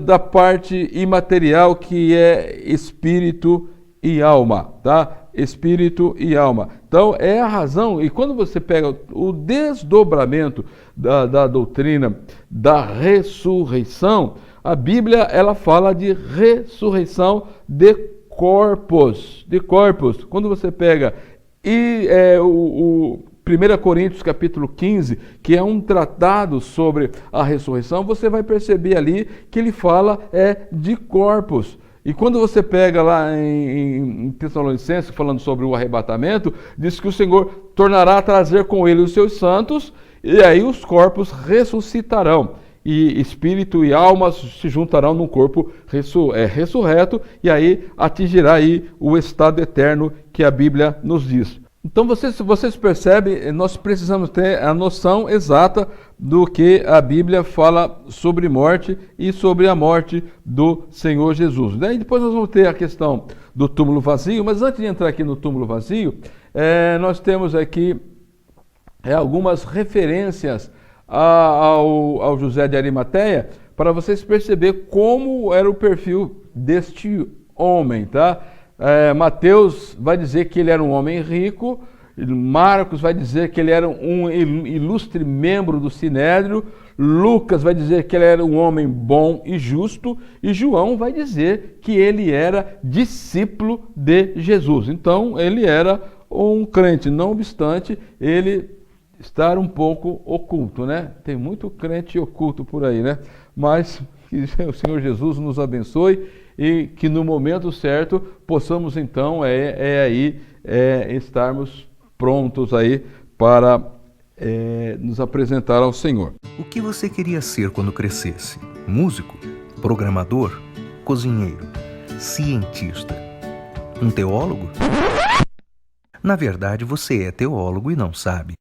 da parte imaterial, que é espírito e alma, tá? Espírito e alma. Então, é a razão, e quando você pega o desdobramento da doutrina da ressurreição, a Bíblia, ela fala de ressurreição de corpos, Quando você pega o 1 Coríntios capítulo 15, que é um tratado sobre a ressurreição, você vai perceber ali que ele fala de corpos. E quando você pega lá em Tessalonicenses, falando sobre o arrebatamento, diz que o Senhor tornará a trazer com ele os seus santos, e aí os corpos ressuscitarão. E espírito e alma se juntarão num corpo ressurreto, e aí atingirá aí o estado eterno que a Bíblia nos diz. Então vocês percebem, nós precisamos ter a noção exata do que a Bíblia fala sobre morte e sobre a morte do Senhor Jesus. Daí depois nós vamos ter a questão do túmulo vazio, mas antes de entrar aqui no túmulo vazio, nós temos aqui algumas referências ao José de Arimateia, para vocês perceberem como era o perfil deste homem, tá? Mateus vai dizer que ele era um homem rico, Marcos vai dizer que ele era um ilustre membro do Sinédrio, Lucas vai dizer que ele era um homem bom e justo, e João vai dizer que ele era discípulo de Jesus. Então, ele era um crente, não obstante ele estar um pouco oculto, né? Tem muito crente oculto por aí, né? Mas que o Senhor Jesus nos abençoe e que no momento certo possamos então estarmos prontos aí para nos apresentar ao Senhor. O que você queria ser quando crescesse? Músico? Programador? Cozinheiro? Cientista? Um teólogo? Na verdade, você é teólogo e não sabe.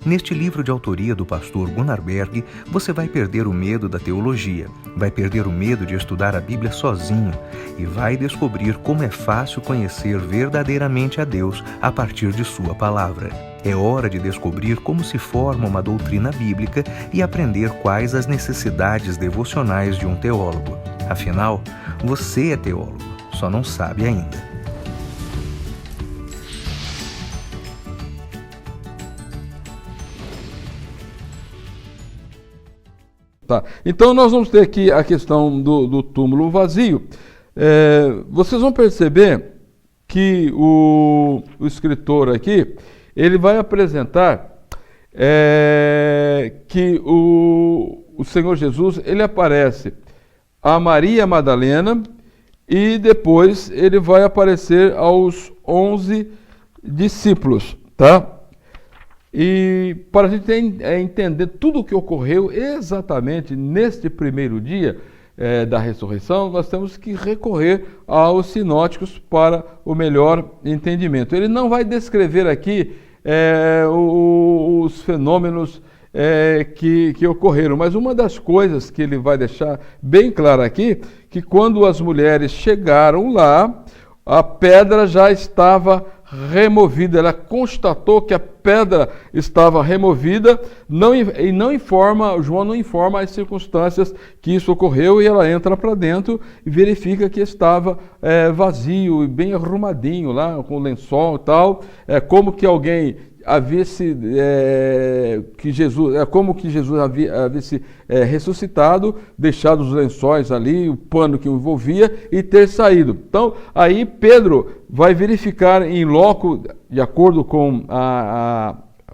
Neste livro de autoria do pastor Gunnar Berg, você vai perder o medo da teologia, vai perder o medo de estudar a Bíblia sozinho e vai descobrir como é fácil conhecer verdadeiramente a Deus a partir de sua palavra. É hora de descobrir como se forma uma doutrina bíblica e aprender quais as necessidades devocionais de um teólogo. Afinal, você é teólogo, só não sabe ainda. Tá. Então nós vamos ter aqui a questão do túmulo vazio. Vocês vão perceber que o escritor aqui, ele vai apresentar que o Senhor Jesus, ele aparece a Maria Madalena e depois ele vai aparecer aos 11 discípulos, tá? E para a gente entender tudo o que ocorreu exatamente neste primeiro dia da ressurreição, nós temos que recorrer aos sinóticos para o melhor entendimento. Ele não vai descrever aqui os fenômenos que ocorreram, mas uma das coisas que ele vai deixar bem claro aqui, que quando as mulheres chegaram lá, a pedra já estava removida. Ela constatou que a pedra estava removida, João não informa as circunstâncias que isso ocorreu, e ela entra para dentro e verifica que estava vazio e bem arrumadinho lá, com lençol e tal, como que alguém como que Jesus havia se ressuscitado, deixado os lençóis ali, o pano que o envolvia, e ter saído. Então, aí Pedro vai verificar em loco, de acordo com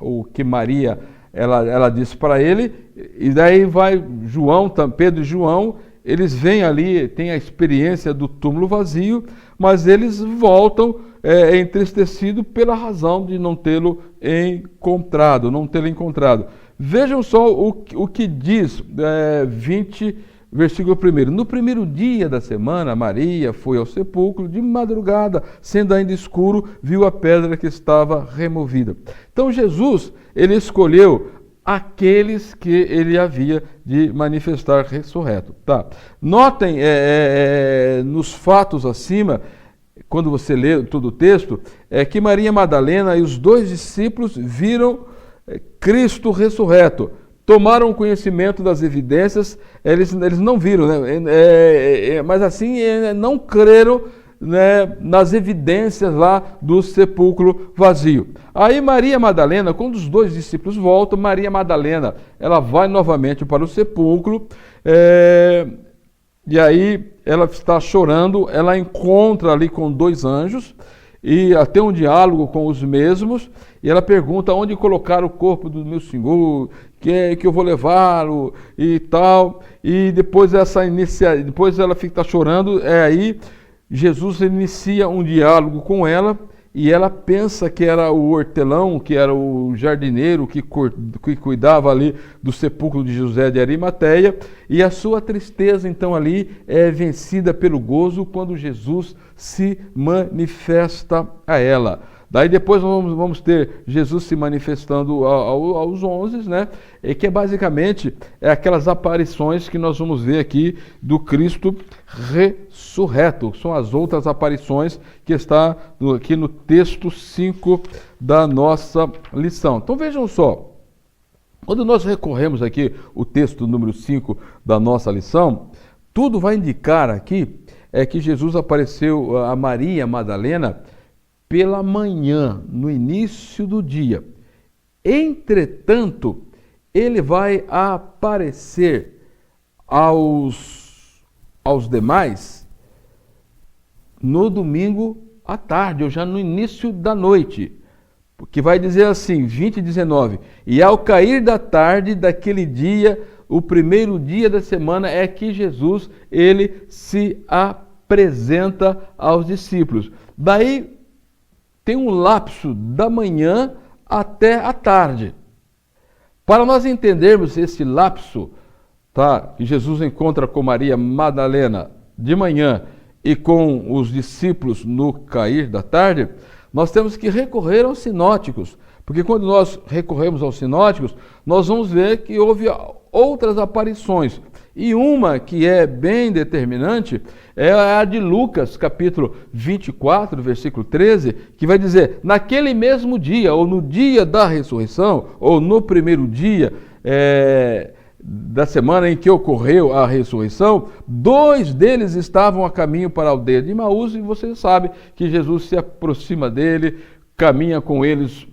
o que Maria ela disse para ele, e daí vai Pedro e João, eles vêm ali, têm a experiência do túmulo vazio, mas eles voltam entristecido pela razão de não tê-lo encontrado. Vejam só o que diz versículo 1. No primeiro dia da semana, Maria foi ao sepulcro de madrugada, sendo ainda escuro, viu a pedra que estava removida. Então Jesus, ele escolheu aqueles que ele havia de manifestar ressurreto. Tá. Notem nos fatos acima, quando você lê todo o texto, que Maria Madalena e os 2 discípulos viram Cristo ressurreto. Tomaram conhecimento das evidências, eles não viram, né? Mas assim não creram, né, nas evidências lá do sepulcro vazio. Aí Maria Madalena, quando os 2 discípulos voltam, Maria Madalena, ela vai novamente para o sepulcro, e aí ela está chorando, ela encontra ali com 2 anjos, e até um diálogo com os mesmos, e ela pergunta onde colocar o corpo do meu Senhor, que eu vou levá-lo e tal, e depois ela fica chorando, aí Jesus inicia um diálogo com ela, e ela pensa que era o hortelão, que era o jardineiro que cuidava ali do sepulcro de José de Arimateia, e a sua tristeza então ali é vencida pelo gozo quando Jesus se manifesta a ela. Daí depois nós vamos ter Jesus se manifestando aos 11, né? E que basicamente aquelas aparições que nós vamos ver aqui do Cristo ressurreto. São as outras aparições que está aqui no texto 5 da nossa lição. Então vejam só, quando nós recorremos aqui o texto número 5 da nossa lição, tudo vai indicar aqui que Jesus apareceu a Maria Madalena pela manhã, no início do dia. Entretanto, ele vai aparecer aos demais no domingo à tarde, ou já no início da noite, que vai dizer assim, 20:19, e ao cair da tarde daquele dia, o primeiro dia da semana, é que Jesus, ele se apresenta aos discípulos. Daí, tem um lapso da manhã até a tarde. Para nós entendermos esse lapso, tá, que Jesus encontra com Maria Madalena de manhã e com os discípulos no cair da tarde, nós temos que recorrer aos sinóticos. Porque quando nós recorremos aos sinóticos, nós vamos ver que houve outras aparições. E uma que é bem determinante é a de Lucas, capítulo 24, versículo 13, que vai dizer, naquele mesmo dia, ou no dia da ressurreição, ou no primeiro dia da semana em que ocorreu a ressurreição, 2 deles estavam a caminho para a aldeia de Emaús, e você sabe que Jesus se aproxima dele, caminha com eles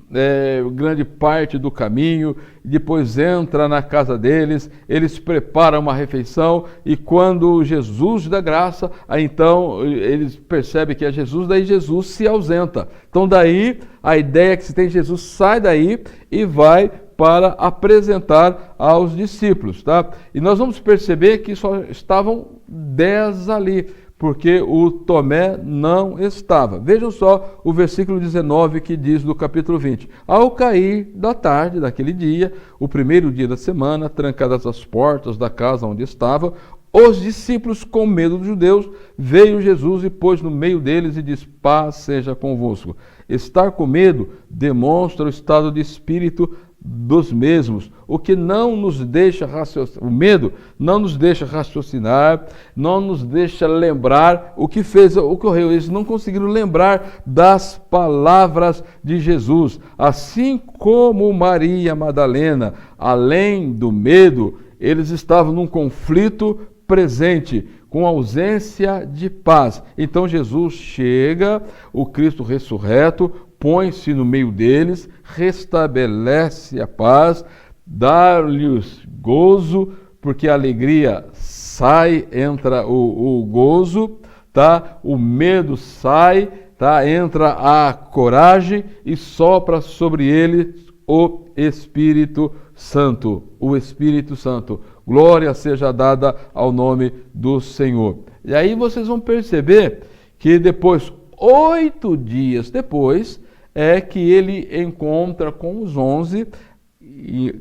grande parte do caminho, depois entra na casa deles, eles preparam uma refeição, e quando Jesus dá graça, aí então eles percebem que é Jesus, daí Jesus se ausenta. Então daí a ideia é que se tem Jesus sai daí e vai para apresentar aos discípulos, tá? E nós vamos perceber que só estavam 10 ali, porque o Tomé não estava. Vejam só o versículo 19 que diz do capítulo 20. Ao cair da tarde daquele dia, o primeiro dia da semana, trancadas as portas da casa onde estava, os discípulos, com medo dos judeus, veio Jesus e pôs no meio deles e disse, paz seja convosco. Estar com medo demonstra o estado de espírito dos mesmos, o que não nos deixa raciocinar, o medo não nos deixa raciocinar, não nos deixa lembrar o que ocorreu. Eles não conseguiram lembrar das palavras de Jesus. Assim como Maria Madalena, além do medo, eles estavam num conflito presente, com ausência de paz. Então Jesus chega, o Cristo ressurreto, põe-se no meio deles, restabelece a paz, dá-lhes gozo, porque a alegria sai, entra o gozo, tá? O medo sai, tá? Entra a coragem e sopra sobre eles o Espírito Santo. O Espírito Santo. Glória seja dada ao nome do Senhor. E aí vocês vão perceber que depois, 8 dias depois, é que ele encontra com os 11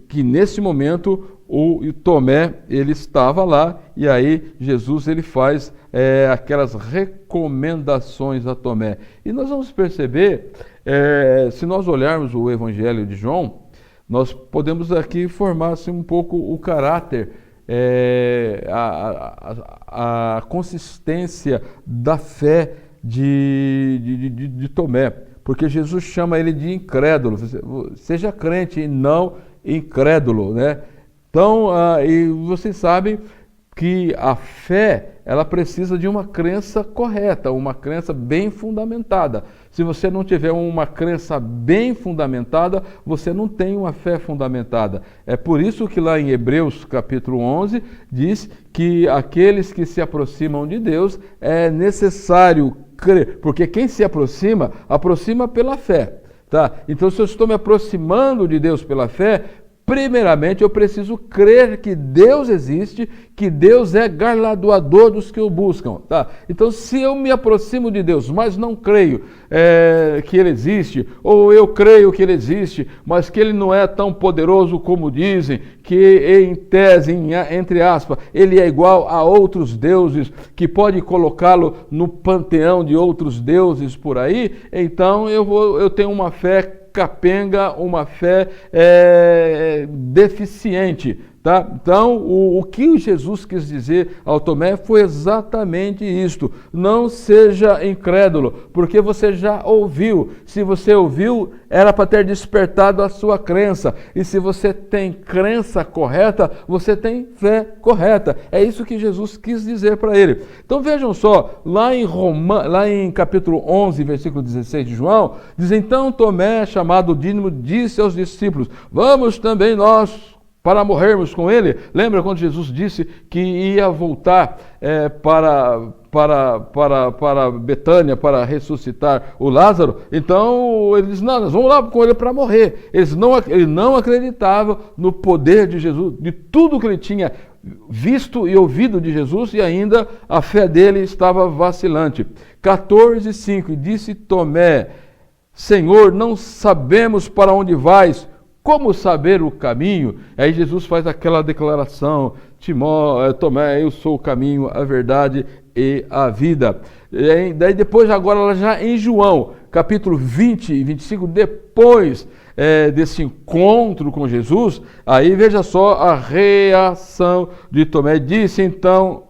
que nesse momento o Tomé ele estava lá, e aí Jesus ele faz aquelas recomendações a Tomé. E nós vamos perceber, se nós olharmos o Evangelho de João, nós podemos aqui formar assim, um pouco o caráter, a consistência da fé de Tomé, porque Jesus chama ele de incrédulo. Seja crente e não incrédulo, né? Então, e vocês sabem que a fé, ela precisa de uma crença correta, uma crença bem fundamentada. Se você não tiver uma crença bem fundamentada, você não tem uma fé fundamentada. É por isso que lá em Hebreus capítulo 11 diz que aqueles que se aproximam de Deus é necessário crer, porque quem se aproxima pela fé, tá? Então, se eu estou me aproximando de Deus pela fé, primeiramente eu preciso crer que Deus existe, que Deus é galardoador dos que o buscam, tá? Então, se eu me aproximo de Deus, mas não creio que Ele existe, ou eu creio que Ele existe, mas que Ele não é tão poderoso como dizem, que em tese, entre aspas, Ele é igual a outros deuses, que pode colocá-lo no panteão de outros deuses por aí, então eu tenho uma fé capenga, uma fé deficiente, tá? Então, o que Jesus quis dizer ao Tomé foi exatamente isto: não seja incrédulo, porque você já ouviu. Se você ouviu, era para ter despertado a sua crença. E se você tem crença correta, você tem fé correta. É isso que Jesus quis dizer para ele. Então vejam só, lá em capítulo 11, versículo 16 de João, diz: então Tomé, chamado Dídimo, disse aos discípulos: vamos também nós para morrermos com ele. Lembra quando Jesus disse que ia voltar para Betânia para ressuscitar o Lázaro? Então ele disse: não, nós vamos lá com ele para morrer. Ele não acreditava no poder de Jesus, de tudo que ele tinha visto e ouvido de Jesus, e ainda a fé dele estava vacilante. 14:5, e disse Tomé: Senhor, não sabemos para onde vais, como saber o caminho? Aí Jesus faz aquela declaração: Tomé, eu sou o caminho, a verdade e a vida. E daí depois, agora já em João, capítulo 20 e 25, depois desse encontro com Jesus, aí veja só a reação de Tomé. Disse então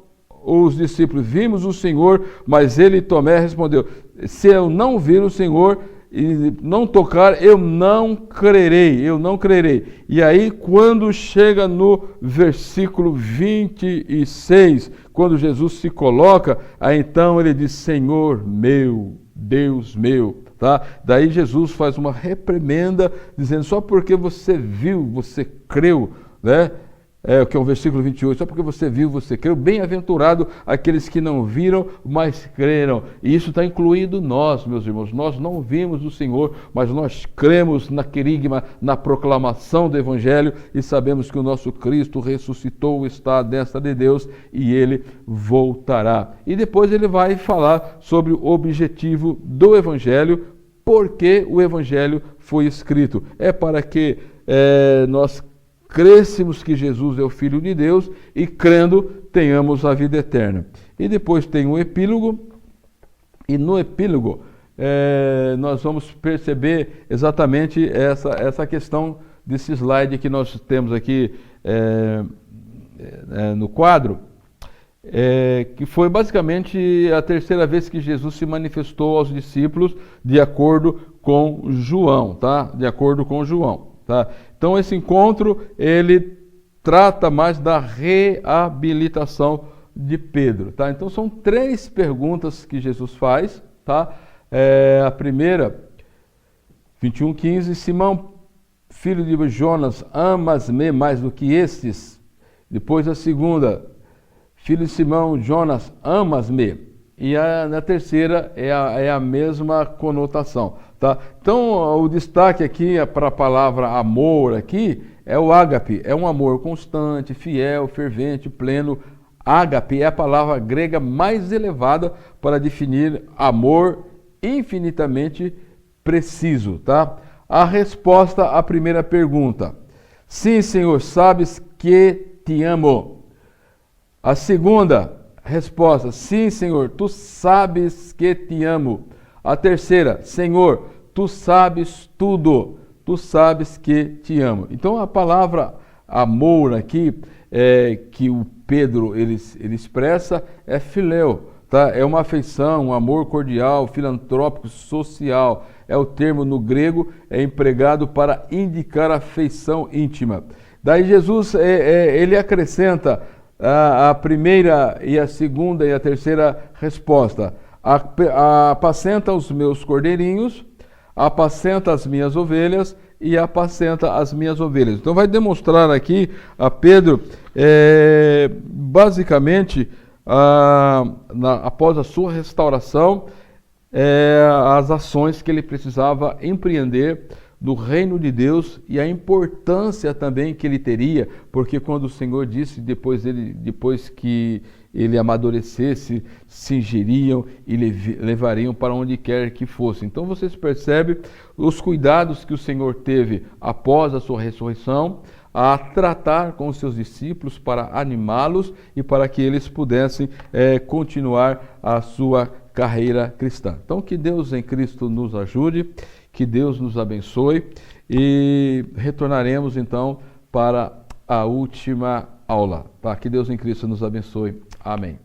os discípulos: vimos o Senhor, mas ele, Tomé, respondeu: se eu não vir o Senhor e não tocar, eu não crerei. E aí, quando chega no versículo 26, quando Jesus se coloca, aí então ele diz: Senhor meu, Deus meu. Tá? Daí Jesus faz uma reprimenda, dizendo: só porque você viu, você creu, né? Que é o versículo 28, só porque você viu, você creu. Bem-aventurado aqueles que não viram, mas creram. E isso está incluído nós, meus irmãos. Nós não vimos o Senhor, mas nós cremos na querigma, na proclamação do Evangelho, e sabemos que o nosso Cristo ressuscitou, está à destra de Deus, e Ele voltará. E depois ele vai falar sobre o objetivo do Evangelho, porque o Evangelho foi escrito. É para que nós crêssemos que Jesus é o Filho de Deus, e crendo tenhamos a vida eterna. E depois tem o epílogo, e no epílogo nós vamos perceber exatamente essa questão desse slide que nós temos aqui no quadro, que foi basicamente a terceira vez que Jesus se manifestou aos discípulos, de acordo com João, tá? De acordo com João. Tá? Então esse encontro ele trata mais da reabilitação de Pedro. Tá? Então são 3 perguntas que Jesus faz. Tá? A primeira, 21:15, Simão, filho de Jonas, amas-me mais do que estes? Depois a segunda, filho de Simão, Jonas, amas-me? E na terceira é a mesma conotação. Tá? Então, o destaque aqui para a palavra amor aqui é o ágape, é um amor constante, fiel, fervente, pleno. Ágape é a palavra grega mais elevada para definir amor infinitamente preciso. Tá? A resposta à primeira pergunta: Sim, Senhor, sabes que te amo. A segunda resposta: sim, Senhor, tu sabes que te amo. A terceira: Senhor, tu sabes tudo. Tu sabes que te amo. Então a palavra amor aqui que o Pedro ele expressa é filéu, tá? É uma afeição, um amor cordial, filantrópico, social. É o termo no grego, é empregado para indicar afeição íntima. Daí Jesus ele acrescenta a primeira e a segunda e a terceira resposta. Apacenta os meus cordeirinhos, apacenta as minhas ovelhas e apacenta as minhas ovelhas. Então vai demonstrar aqui a Pedro, basicamente, após a sua restauração, as ações que ele precisava empreender do reino de Deus e a importância também que ele teria, porque quando o Senhor disse depois que ele amadurecesse, cingiriam e levariam para onde quer que fosse. Então vocês percebem os cuidados que o Senhor teve após a sua ressurreição, a tratar com os seus discípulos para animá-los e para que eles pudessem continuar a sua carreira cristã. Então que Deus em Cristo nos ajude, que Deus nos abençoe e retornaremos então para a última aula. Tá? Que Deus em Cristo nos abençoe. Amém.